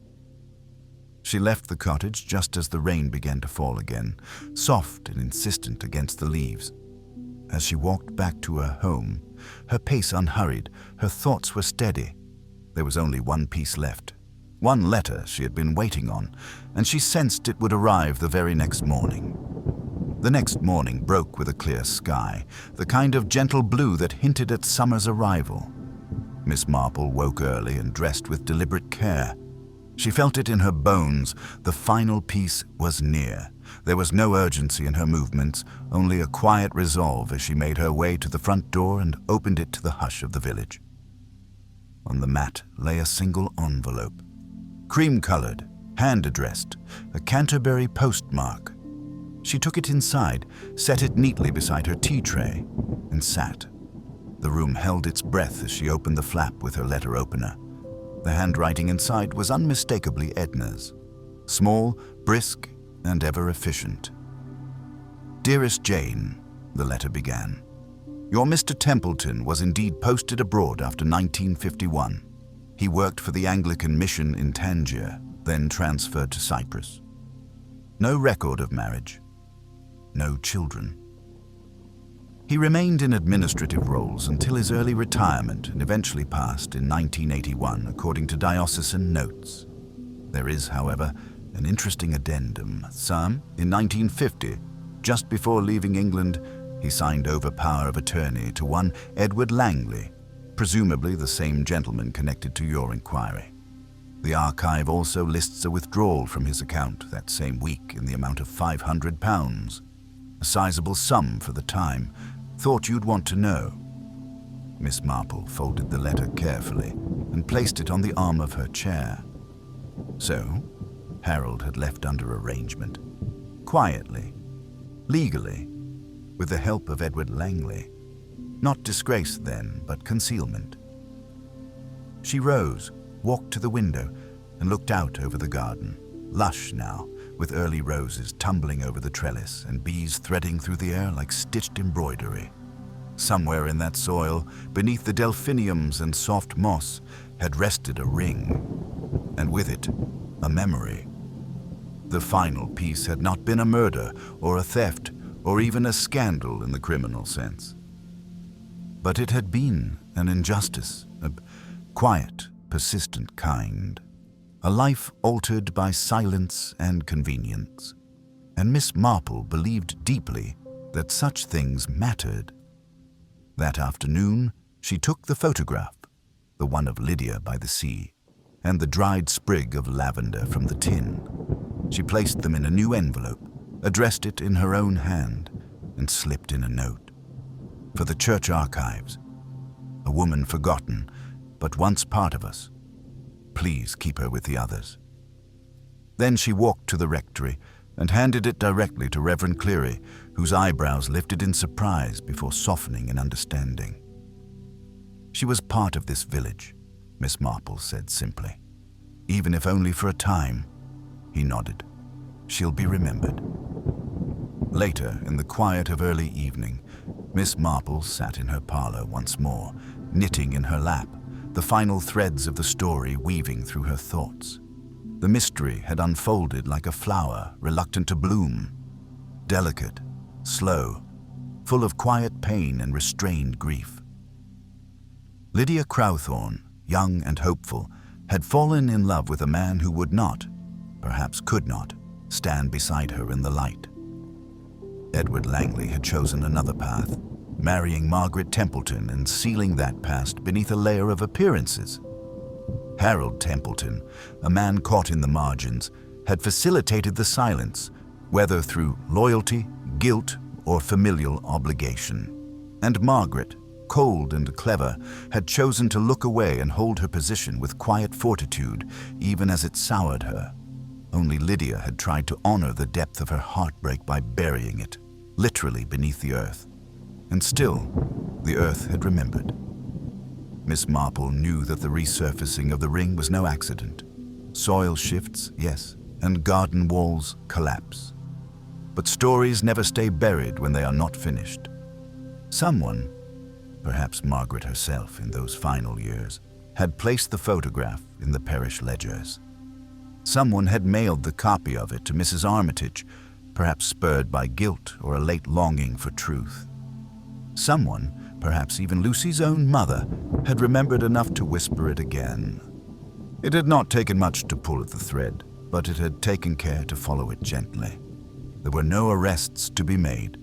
She left the cottage just as the rain began to fall again, soft and insistent against the leaves. As she walked back to her home, her pace unhurried, her thoughts were steady. There was only one piece left, one letter she had been waiting on, and she sensed it would arrive the very next morning. The next morning broke with a clear sky, the kind of gentle blue that hinted at summer's arrival. Miss Marple woke early and dressed with deliberate care. She felt it in her bones. The final piece was near. There was no urgency in her movements, only a quiet resolve as she made her way to the front door and opened it to the hush of the village. On the mat lay a single envelope. Cream-colored, hand-addressed, a Canterbury postmark. She took it inside, set it neatly beside her tea tray, and sat. The room held its breath as she opened the flap with her letter opener. The handwriting inside was unmistakably Edna's. Small, brisk, and ever efficient. "Dearest Jane," the letter began, "your Mr. Templeton was indeed posted abroad after 1951. He worked for the Anglican mission in Tangier, then transferred to Cyprus. No record of marriage. No children. He remained in administrative roles until his early retirement and eventually passed in 1981, according to diocesan notes. There is, however, an interesting addendum. In 1950, just before leaving England, he signed over power of attorney to one Edward Langley, presumably the same gentleman connected to your inquiry. The archive also lists a withdrawal from his account that same week in the amount of £500, a sizable sum for the time. Thought you'd want to know." Miss Marple folded the letter carefully and placed it on the arm of her chair. So, Harold had left under arrangement. Quietly, legally, with the help of Edward Langley. Not disgrace then, but concealment. She rose, walked to the window, and looked out over the garden, lush now, with early roses tumbling over the trellis and bees threading through the air like stitched embroidery. Somewhere in that soil, beneath the delphiniums and soft moss, had rested a ring, and with it, a memory. The final piece had not been a murder or a theft or even a scandal in the criminal sense. But it had been an injustice, a quiet, persistent kind. A life altered by silence and convenience. And Miss Marple believed deeply that such things mattered. That afternoon, she took the photograph, the one of Lydia by the sea, and the dried sprig of lavender from the tin. She placed them in a new envelope, addressed it in her own hand, and slipped in a note. For the church archives, a woman forgotten, but once part of us. Please keep her with the others. Then she walked to the rectory and handed it directly to Reverend Cleary, whose eyebrows lifted in surprise before softening in understanding. "She was part of this village," Miss Marple said simply. "Even if only for a time." He nodded. "She'll be remembered." Later, in the quiet of early evening, Miss Marple sat in her parlor once more, knitting in her lap, the final threads of the story weaving through her thoughts. The mystery had unfolded like a flower reluctant to bloom, delicate, slow, full of quiet pain and restrained grief. Lydia Crowthorne, young and hopeful, had fallen in love with a man who would not, perhaps could not, stand beside her in the light. Edward Langley had chosen another path, marrying Margaret Templeton and sealing that past beneath a layer of appearances. Harold Templeton, a man caught in the margins, had facilitated the silence, whether through loyalty, guilt, or familial obligation. And Margaret, cold and clever, had chosen to look away and hold her position with quiet fortitude, even as it soured her. Only Lydia had tried to honor the depth of her heartbreak by burying it, literally beneath the earth. And still, the earth had remembered. Miss Marple knew that the resurfacing of the ring was no accident. Soil shifts, yes, and garden walls collapse. But stories never stay buried when they are not finished. Someone, perhaps Margaret herself in those final years, had placed the photograph in the parish ledgers. Someone had mailed the copy of it to Mrs. Armitage, perhaps spurred by guilt or a late longing for truth. Someone, perhaps even Lucy's own mother, had remembered enough to whisper it again. It had not taken much to pull at the thread, but it had taken care to follow it gently. There were no arrests to be made,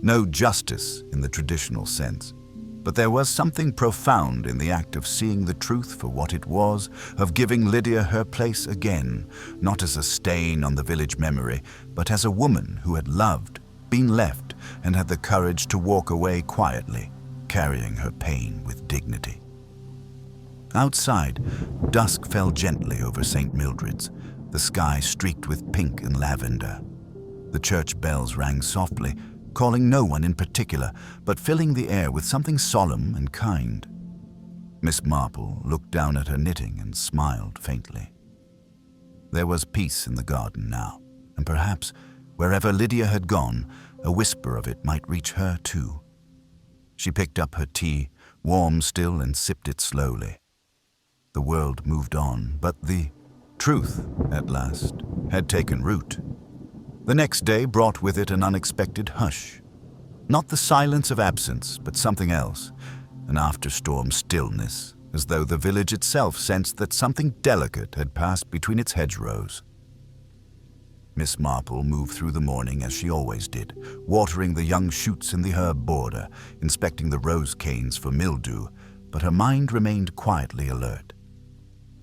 no justice in the traditional sense, but there was something profound in the act of seeing the truth for what it was, of giving Lydia her place again, not as a stain on the village memory, but as a woman who had loved, been left, and had the courage to walk away quietly, carrying her pain with dignity. Outside, dusk fell gently over St. Mildred's, the sky streaked with pink and lavender. The church bells rang softly, calling no one in particular, but filling the air with something solemn and kind. Miss Marple looked down at her knitting and smiled faintly. There was peace in the garden now, and perhaps, wherever Lydia had gone, a whisper of it might reach her too. She picked up her tea, warm still, and sipped it slowly. The world moved on, but the truth, at last, had taken root. The next day brought with it an unexpected hush. Not the silence of absence, but something else, an after-storm stillness, as though the village itself sensed that something delicate had passed between its hedgerows. Miss Marple moved through the morning as she always did, watering the young shoots in the herb border, inspecting the rose canes for mildew, but her mind remained quietly alert.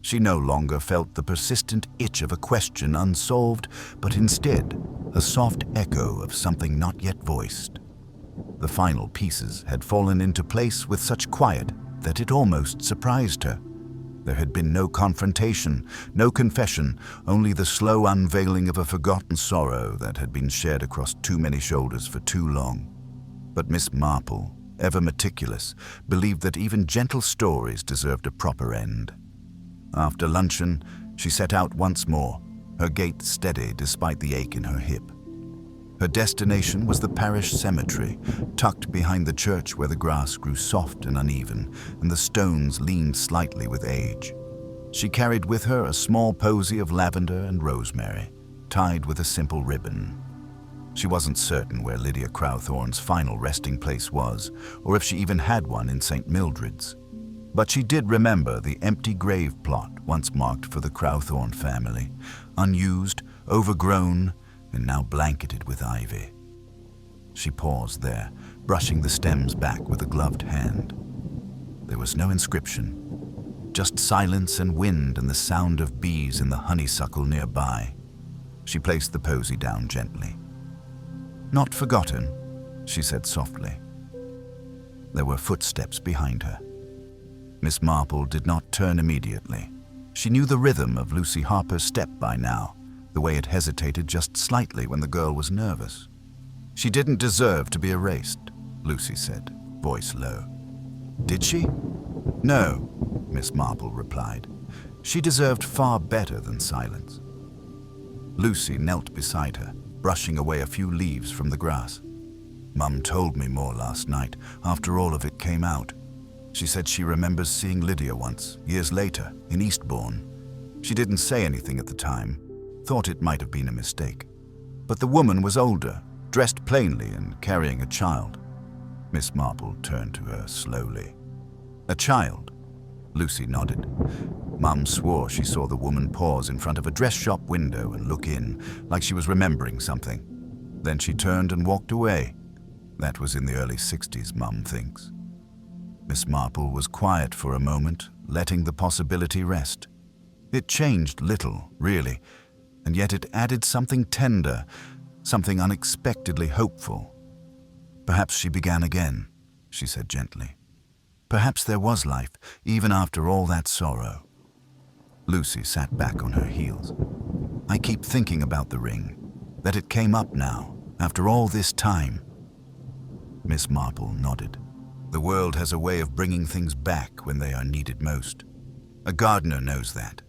She no longer felt the persistent itch of a question unsolved, but instead a soft echo of something not yet voiced. The final pieces had fallen into place with such quiet that it almost surprised her. There had been no confrontation, no confession, only the slow unveiling of a forgotten sorrow that had been shared across too many shoulders for too long. But Miss Marple, ever meticulous, believed that even gentle stories deserved a proper end. After luncheon, she set out once more, her gait steady despite the ache in her hip. Her destination was the parish cemetery, tucked behind the church where the grass grew soft and uneven, and the stones leaned slightly with age. She carried with her a small posy of lavender and rosemary, tied with a simple ribbon. She wasn't certain where Lydia Crowthorne's final resting place was, or if she even had one in St. Mildred's. But she did remember the empty grave plot once marked for the Crowthorne family, unused, overgrown, and now blanketed with ivy. She paused there, brushing the stems back with a gloved hand. There was no inscription, just silence and wind and the sound of bees in the honeysuckle nearby. She placed the posy down gently. "Not forgotten," she said softly. There were footsteps behind her. Miss Marple did not turn immediately. She knew the rhythm of Lucy Harper's step by now, the way it hesitated just slightly when the girl was nervous. "She didn't deserve to be erased," Lucy said, voice low. "Did she?" "No," Miss Marple replied. "She deserved far better than silence." Lucy knelt beside her, brushing away a few leaves from the grass. "Mum told me more last night, after all of it came out. She said she remembers seeing Lydia once, years later, in Eastbourne. She didn't say anything at the time, thought it might have been a mistake. But the woman was older, dressed plainly and carrying a child." Miss Marple turned to her slowly. "A child?" Lucy nodded. Mum swore she saw the woman pause in front of a dress shop window and look in, like she was remembering something. Then she turned and walked away. That was in the early 60s, Mum thinks. Miss Marple was quiet for a moment, letting the possibility rest. It changed little, really, and yet it added something tender, something unexpectedly hopeful. "Perhaps she began again," she said gently. "Perhaps there was life, even after all that sorrow." Lucy sat back on her heels. "I keep thinking about the ring, that it came up now, after all this time." Miss Marple nodded. "The world has a way of bringing things back when they are needed most. A gardener knows that.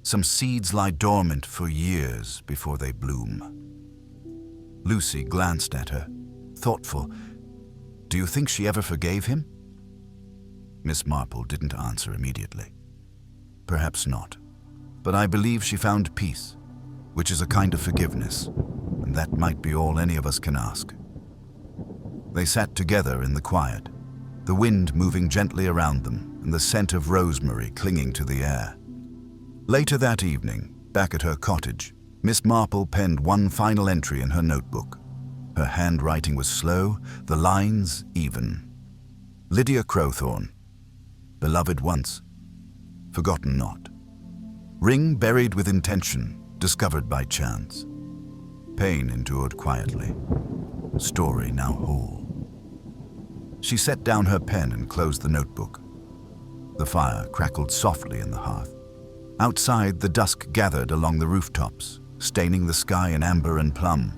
Some seeds lie dormant for years before they bloom." Lucy glanced at her, thoughtful. "Do you think she ever forgave him?" Miss Marple didn't answer immediately. "Perhaps not. But I believe she found peace, which is a kind of forgiveness, and that might be all any of us can ask." They sat together in the quiet, the wind moving gently around them and the scent of rosemary clinging to the air. Later that evening, back at her cottage, Miss Marple penned one final entry in her notebook. Her handwriting was slow, the lines even. "Lydia Crowthorne, beloved once, forgotten not. Ring buried with intention, discovered by chance. Pain endured quietly. Story now whole." She set down her pen and closed the notebook. The fire crackled softly in the hearth. Outside, the dusk gathered along the rooftops, staining the sky in amber and plum.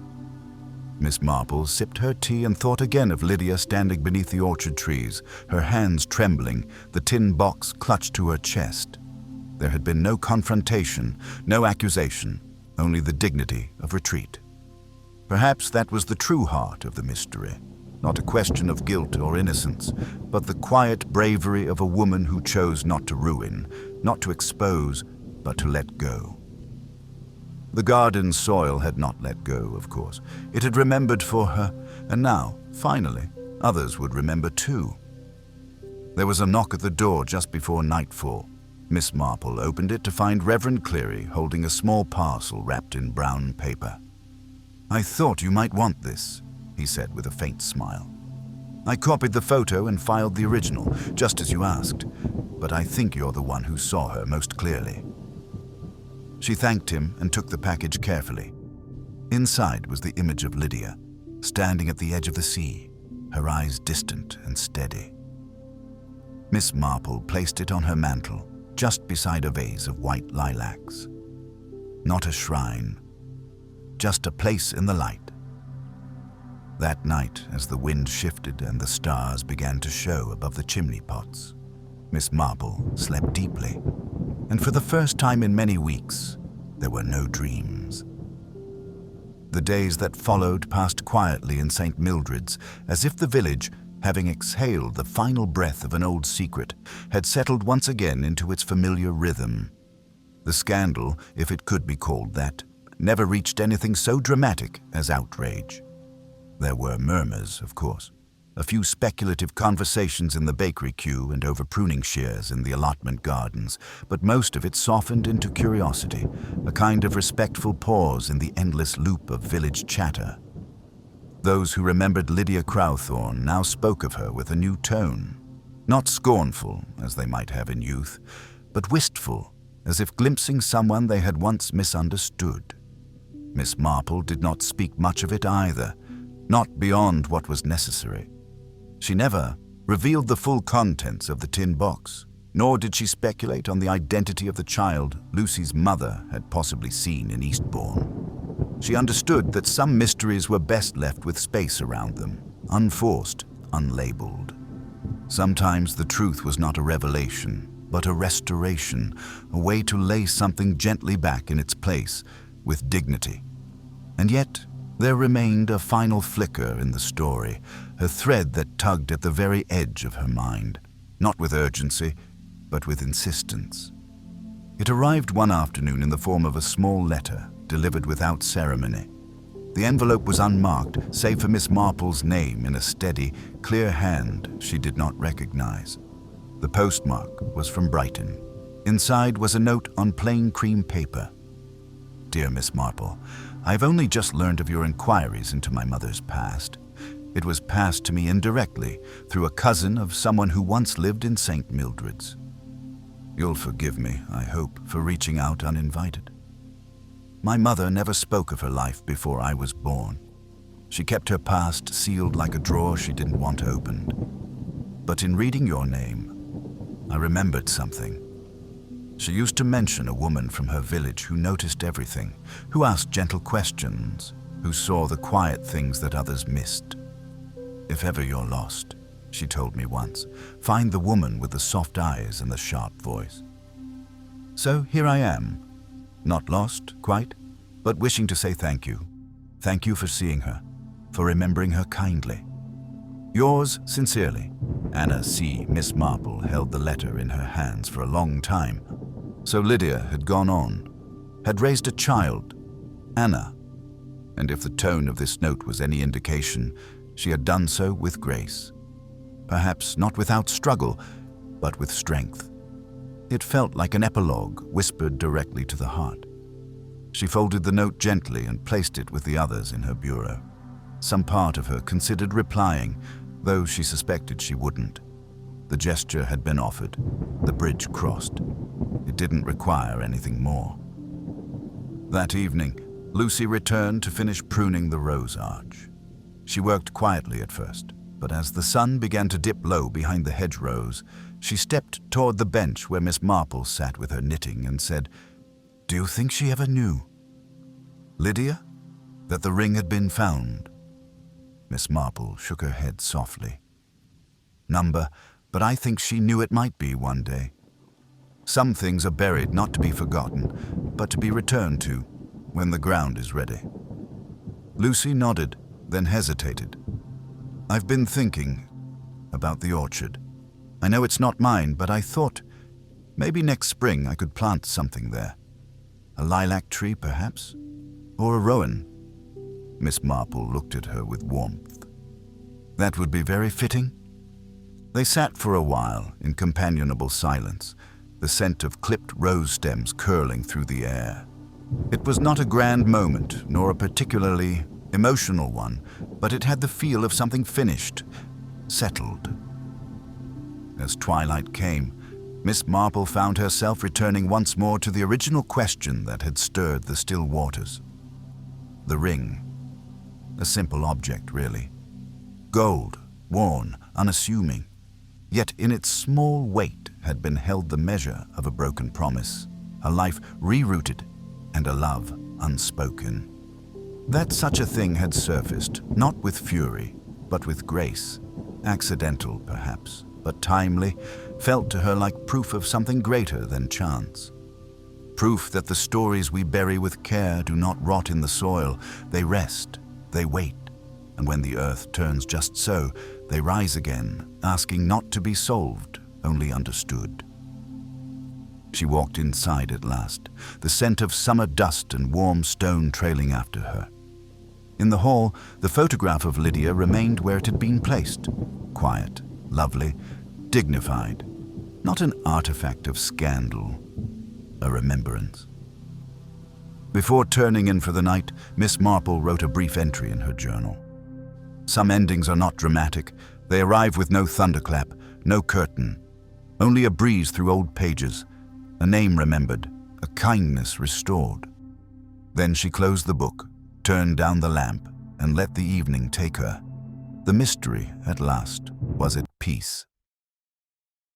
Miss Marple sipped her tea and thought again of Lydia standing beneath the orchard trees, her hands trembling, the tin box clutched to her chest. There had been no confrontation, no accusation, only the dignity of retreat. Perhaps that was the true heart of the mystery, not a question of guilt or innocence, but the quiet bravery of a woman who chose not to ruin, not to expose, but to let go. The garden's soil had not let go, of course. It had remembered for her, and now, finally, others would remember too. There was a knock at the door just before nightfall. Miss Marple opened it to find Reverend Cleary holding a small parcel wrapped in brown paper. "I thought you might want this," he said with a faint smile. "I copied the photo and filed the original, just as you asked, but I think you're the one who saw her most clearly." She thanked him and took the package carefully. Inside was the image of Lydia, standing at the edge of the sea, her eyes distant and steady. Miss Marple placed it on her mantel, just beside a vase of white lilacs. Not a shrine, just a place in the light. That night, as the wind shifted and the stars began to show above the chimney pots, Miss Marple slept deeply, and for the first time in many weeks, there were no dreams. The days that followed passed quietly in St. Mildred's, as if the village, having exhaled the final breath of an old secret, had settled once again into its familiar rhythm. The scandal, if it could be called that, never reached anything so dramatic as outrage. There were murmurs, of course, a few speculative conversations in the bakery queue and over pruning shears in the allotment gardens, but most of it softened into curiosity, a kind of respectful pause in the endless loop of village chatter. Those who remembered Lydia Crowthorne now spoke of her with a new tone, not scornful, as they might have in youth, but wistful, as if glimpsing someone they had once misunderstood. Miss Marple did not speak much of it either, not beyond what was necessary. She never revealed the full contents of the tin box, nor did she speculate on the identity of the child Lucy's mother had possibly seen in Eastbourne. She understood that some mysteries were best left with space around them, unforced, unlabeled. Sometimes the truth was not a revelation, but a restoration, a way to lay something gently back in its place, with dignity. And yet, there remained a final flicker in the story, a thread that tugged at the very edge of her mind, not with urgency, but with insistence. It arrived one afternoon in the form of a small letter, delivered without ceremony. The envelope was unmarked, save for Miss Marple's name in a steady, clear hand she did not recognize. The postmark was from Brighton. Inside was a note on plain cream paper. "Dear Miss Marple, I've only just learned of your inquiries into my mother's past. It was passed to me indirectly through a cousin of someone who once lived in St. Mildred's." You'll forgive me, I hope, for reaching out uninvited. My mother never spoke of her life before I was born. She kept her past sealed like a drawer she didn't want opened. But in reading your name, I remembered something. She used to mention a woman from her village who noticed everything, who asked gentle questions, who saw the quiet things that others missed. If ever you're lost, she told me once, find the woman with the soft eyes and the sharp voice. So here I am, not lost, quite, but wishing to say thank you. Thank you for seeing her, for remembering her kindly. Yours sincerely, Anna C. Miss Marple held the letter in her hands for a long time. So Lydia had gone on, had raised a child, Anna. And if the tone of this note was any indication, she had done so with grace. Perhaps not without struggle, but with strength. It felt like an epilogue whispered directly to the heart. She folded the note gently and placed it with the others in her bureau. Some part of her considered replying, though she suspected she wouldn't. The gesture had been offered, the bridge crossed. It didn't require anything more. That evening, Lucy returned to finish pruning the rose arch. She worked quietly at first, but as the sun began to dip low behind the hedgerows, she stepped toward the bench where Miss Marple sat with her knitting and said, "Do you think she ever knew, Lydia, that the ring had been found?" Miss Marple shook her head softly. "Number, but I think she knew it might be one day. Some things are buried not to be forgotten, but to be returned to when the ground is ready." Lucy nodded, then hesitated. "I've been thinking about the orchard. I know it's not mine, but I thought maybe next spring I could plant something there. A lilac tree, perhaps? Or a rowan?" Miss Marple looked at her with warmth. "That would be very fitting." They sat for a while in companionable silence, the scent of clipped rose stems curling through the air. It was not a grand moment, nor a particularly emotional one, but it had the feel of something finished, settled. As twilight came, Miss Marple found herself returning once more to the original question that had stirred the still waters. The ring. A simple object, really. Gold, worn, unassuming. Yet in its small weight had been held the measure of a broken promise, a life rerouted, and a love unspoken. That such a thing had surfaced, not with fury, but with grace, accidental perhaps, but timely, felt to her like proof of something greater than chance. Proof that the stories we bury with care do not rot in the soil, they rest, they wait, and when the earth turns just so, they rise again, asking not to be solved, only understood. She walked inside at last, the scent of summer dust and warm stone trailing after her. In the hall, the photograph of Lydia remained where it had been placed, quiet, lovely, dignified, not an artifact of scandal, a remembrance. Before turning in for the night, Miss Marple wrote a brief entry in her journal. Some endings are not dramatic. They arrive with no thunderclap, no curtain, only a breeze through old pages, a name remembered, a kindness restored. Then she closed the book, turned down the lamp, and let the evening take her. The mystery, at last, was at peace.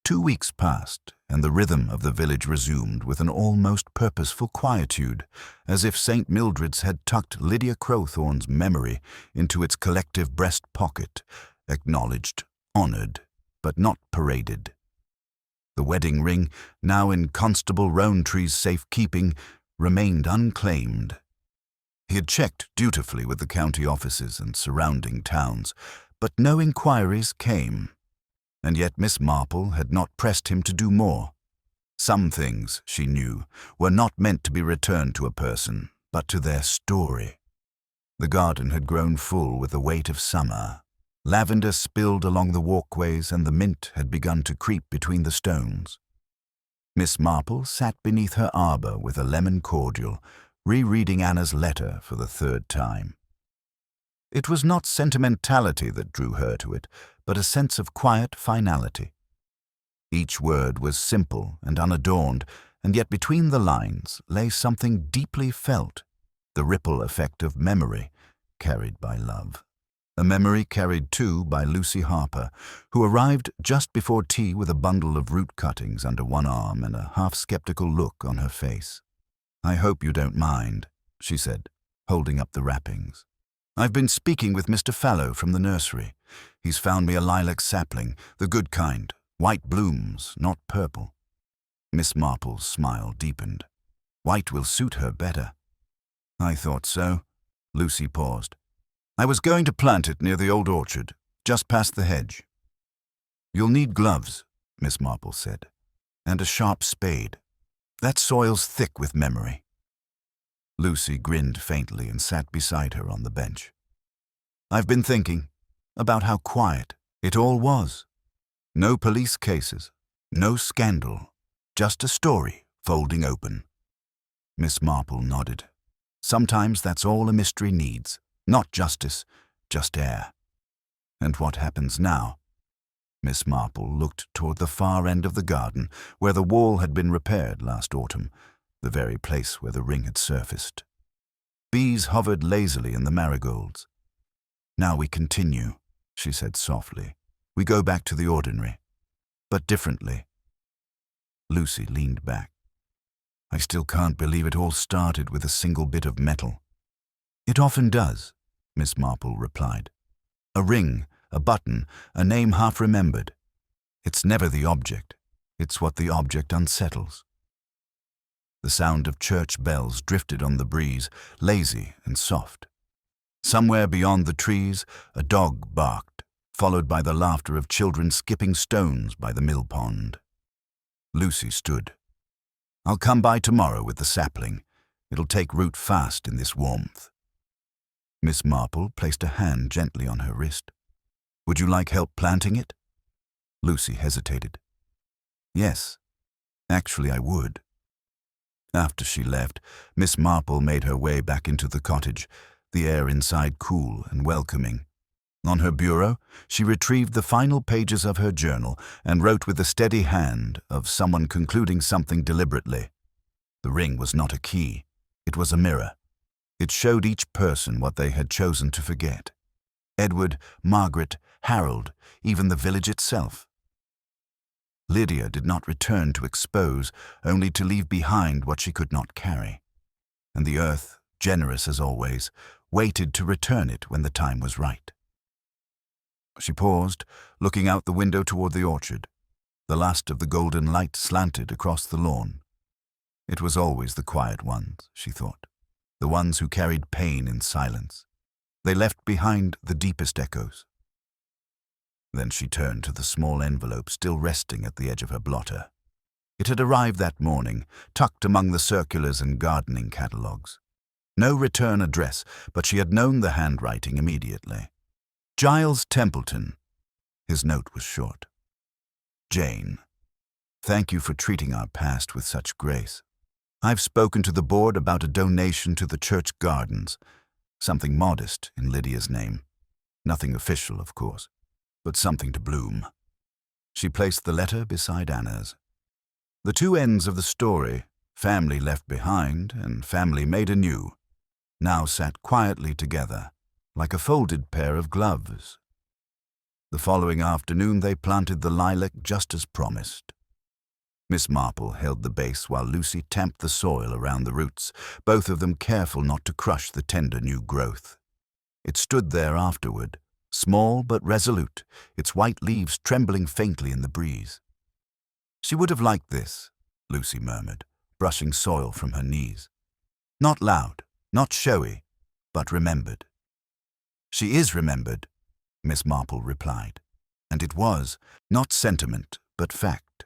2 weeks passed, and the rhythm of the village resumed with an almost purposeful quietude, as if St. Mildred's had tucked Lydia Crowthorne's memory into its collective breast pocket, acknowledged, honored, but not paraded. The wedding ring, now in Constable Rowntree's safekeeping, remained unclaimed. He had checked dutifully with the county offices and surrounding towns, but no inquiries came. And yet Miss Marple had not pressed him to do more. Some things, she knew, were not meant to be returned to a person, but to their story. The garden had grown full with the weight of summer. Lavender spilled along the walkways, and the mint had begun to creep between the stones. Miss Marple sat beneath her arbor with a lemon cordial, rereading Anna's letter for the 3rd time. It was not sentimentality that drew her to it, but a sense of quiet finality. Each word was simple and unadorned, and yet between the lines lay something deeply felt, the ripple effect of memory carried by love. A memory carried too by Lucy Harper, who arrived just before tea with a bundle of root cuttings under one arm and a half-skeptical look on her face. "I hope you don't mind," she said, holding up the wrappings. "I've been speaking with Mr. Fallow from the nursery. He's found me a lilac sapling, the good kind, white blooms, not purple." Miss Marple's smile deepened. "White will suit her better." "I thought so." Lucy paused. "I was going to plant it near the old orchard, just past the hedge." "You'll need gloves," Miss Marple said, "and a sharp spade. That soil's thick with memory." Lucy grinned faintly and sat beside her on the bench. "I've been thinking about how quiet it all was. No police cases, no scandal, just a story folding open." Miss Marple nodded. "Sometimes that's all a mystery needs. Not justice, just air." "And what happens now?" Miss Marple looked toward the far end of the garden, where the wall had been repaired last autumn, the very place where the ring had surfaced. Bees hovered lazily in the marigolds. "Now we continue," she said softly. "We go back to the ordinary, but differently." Lucy leaned back. "I still can't believe it all started with a single bit of metal." "It often does," Miss Marple replied. "A ring, a button, a name half remembered. It's never the object. It's what the object unsettles." The sound of church bells drifted on the breeze, lazy and soft. Somewhere beyond the trees, a dog barked, followed by the laughter of children skipping stones by the mill pond. Lucy stood. "I'll come by tomorrow with the sapling. It'll take root fast in this warmth." Miss Marple placed a hand gently on her wrist. "Would you like help planting it?" Lucy hesitated. "Yes, actually I would." After she left, Miss Marple made her way back into the cottage, the air inside cool and welcoming. On her bureau, she retrieved the final pages of her journal and wrote with the steady hand of someone concluding something deliberately. The ring was not a key, it was a mirror. It showed each person what they had chosen to forget. Edward, Margaret, Harold, even the village itself. Lydia did not return to expose, only to leave behind what she could not carry. And the earth, generous as always, waited to return it when the time was right. She paused, looking out the window toward the orchard. The last of the golden light slanted across the lawn. It was always the quiet ones, she thought, the ones who carried pain in silence. They left behind the deepest echoes. Then she turned to the small envelope still resting at the edge of her blotter. It had arrived that morning, tucked among the circulars and gardening catalogues. No return address, but she had known the handwriting immediately. Giles Templeton. His note was short. "Jane, thank you for treating our past with such grace. I've spoken to the board about a donation to the church gardens, something modest in Lydia's name. Nothing official, of course, but something to bloom." She placed the letter beside Anna's. The two ends of the story, family left behind and family made anew, now sat quietly together, like a folded pair of gloves. The following afternoon they planted the lilac just as promised. Miss Marple held the base while Lucy tamped the soil around the roots, both of them careful not to crush the tender new growth. It stood there afterward, small but resolute, its white leaves trembling faintly in the breeze. "She would have liked this," Lucy murmured, brushing soil from her knees. "Not loud, not showy, but remembered." "She is remembered," Miss Marple replied, and it was, not sentiment, but fact.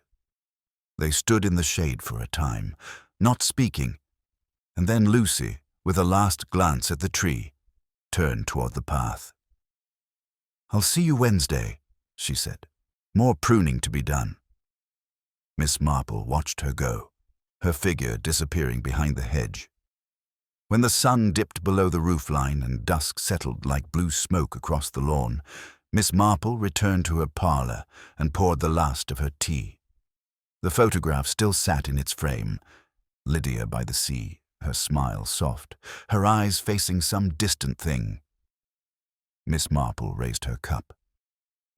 They stood in the shade for a time, not speaking, and then Lucy, with a last glance at the tree, turned toward the path. "I'll see you Wednesday," she said. "More pruning to be done." Miss Marple watched her go, her figure disappearing behind the hedge. When the sun dipped below the roofline and dusk settled like blue smoke across the lawn, Miss Marple returned to her parlor and poured the last of her tea. The photograph still sat in its frame, Lydia by the sea, her smile soft, her eyes facing some distant thing. Miss Marple raised her cup.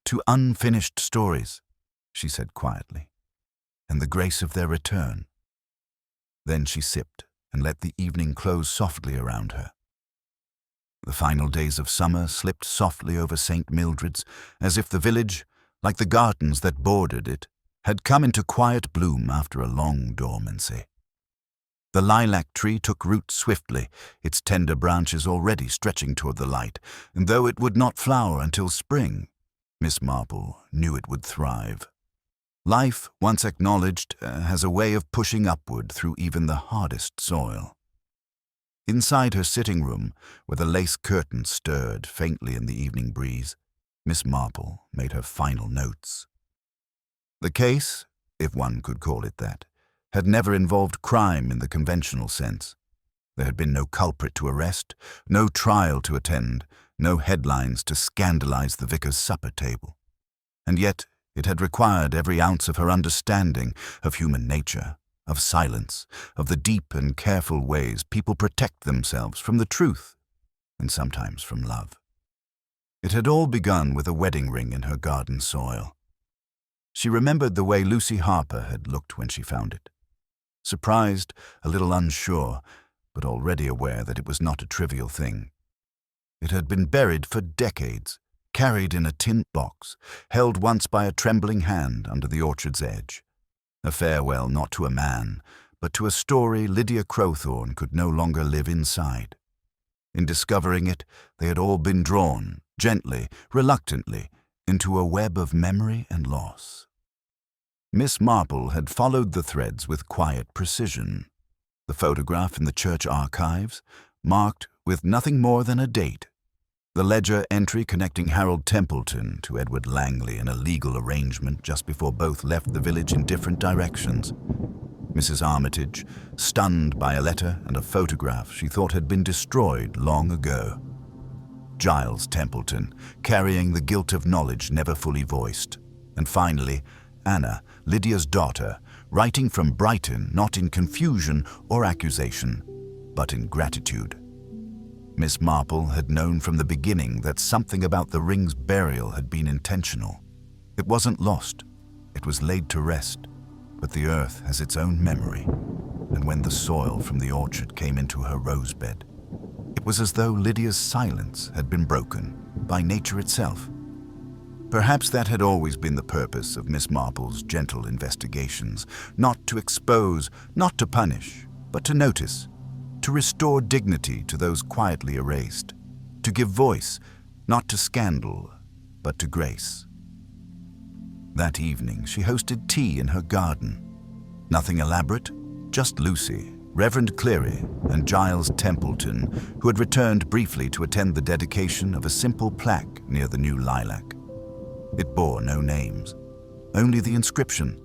"To unfinished stories," she said quietly, "and the grace of their return." Then she sipped and let the evening close softly around her. The final days of summer slipped softly over St. Mildred's, as if the village, like the gardens that bordered it, had come into quiet bloom after a long dormancy. The lilac tree took root swiftly, its tender branches already stretching toward the light, and though it would not flower until spring, Miss Marple knew it would thrive. Life, once acknowledged, has a way of pushing upward through even the hardest soil. Inside her sitting room, where the lace curtains stirred faintly in the evening breeze, Miss Marple made her final notes. The case, if one could call it that, had never involved crime in the conventional sense. There had been no culprit to arrest, no trial to attend, no headlines to scandalize the vicar's supper table. And yet it had required every ounce of her understanding of human nature, of silence, of the deep and careful ways people protect themselves from the truth, and sometimes from love. It had all begun with a wedding ring in her garden soil. She remembered the way Lucy Harper had looked when she found it. Surprised, a little unsure, but already aware that it was not a trivial thing. It had been buried for decades, carried in a tin box, held once by a trembling hand under the orchard's edge. A farewell not to a man, but to a story Lydia Crowthorne could no longer live inside. In discovering it, they had all been drawn, gently, reluctantly, into a web of memory and loss. Miss Marple had followed the threads with quiet precision. The photograph in the church archives, marked with nothing more than a date. The ledger entry connecting Harold Templeton to Edward Langley in a legal arrangement just before both left the village in different directions. Mrs. Armitage, stunned by a letter and a photograph she thought had been destroyed long ago. Giles Templeton, carrying the guilt of knowledge never fully voiced. And finally, Anna, Lydia's daughter, writing from Brighton not in confusion or accusation, but in gratitude. Miss Marple had known from the beginning that something about the ring's burial had been intentional. It wasn't lost, it was laid to rest, but the earth has its own memory, and when the soil from the orchard came into her rosebed, it was as though Lydia's silence had been broken by nature itself. Perhaps that had always been the purpose of Miss Marple's gentle investigations, not to expose, not to punish, but to notice, to restore dignity to those quietly erased, to give voice, not to scandal, but to grace. That evening she hosted tea in her garden. Nothing elaborate, just Lucy, Reverend Cleary, and Giles Templeton, who had returned briefly to attend the dedication of a simple plaque near the new lilac. It bore no names, only the inscription,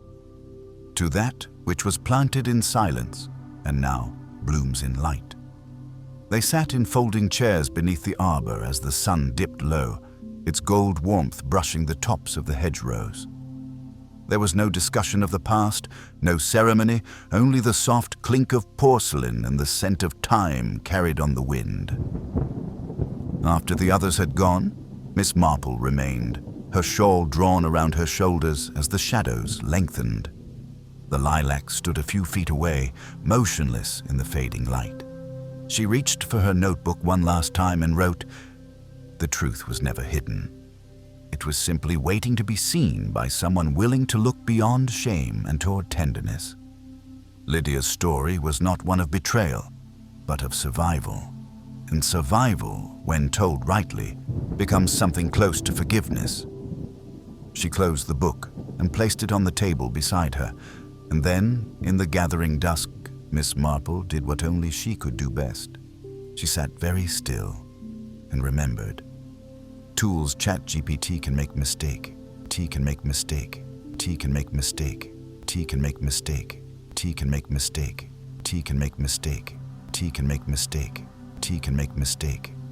"To that which was planted in silence, and now blooms in light." They sat in folding chairs beneath the arbor as the sun dipped low, its gold warmth brushing the tops of the hedgerows. There was no discussion of the past, no ceremony, only the soft clink of porcelain and the scent of thyme carried on the wind. After the others had gone, Miss Marple remained, her shawl drawn around her shoulders as the shadows lengthened. The lilac stood a few feet away, motionless in the fading light. She reached for her notebook one last time and wrote, "The truth was never hidden. It was simply waiting to be seen by someone willing to look beyond shame and toward tenderness." Lydia's story was not one of betrayal, but of survival. And survival, when told rightly, becomes something close to forgiveness. She closed the book and placed it on the table beside her, and then, in the gathering dusk, Miss Marple did what only she could do best. She sat very still and remembered. Tools ChatGPT can make mistake. T can make mistake. T can make mistake. T can make mistake. T can make mistake. T can make mistake. T can make mistake. T can make mistake.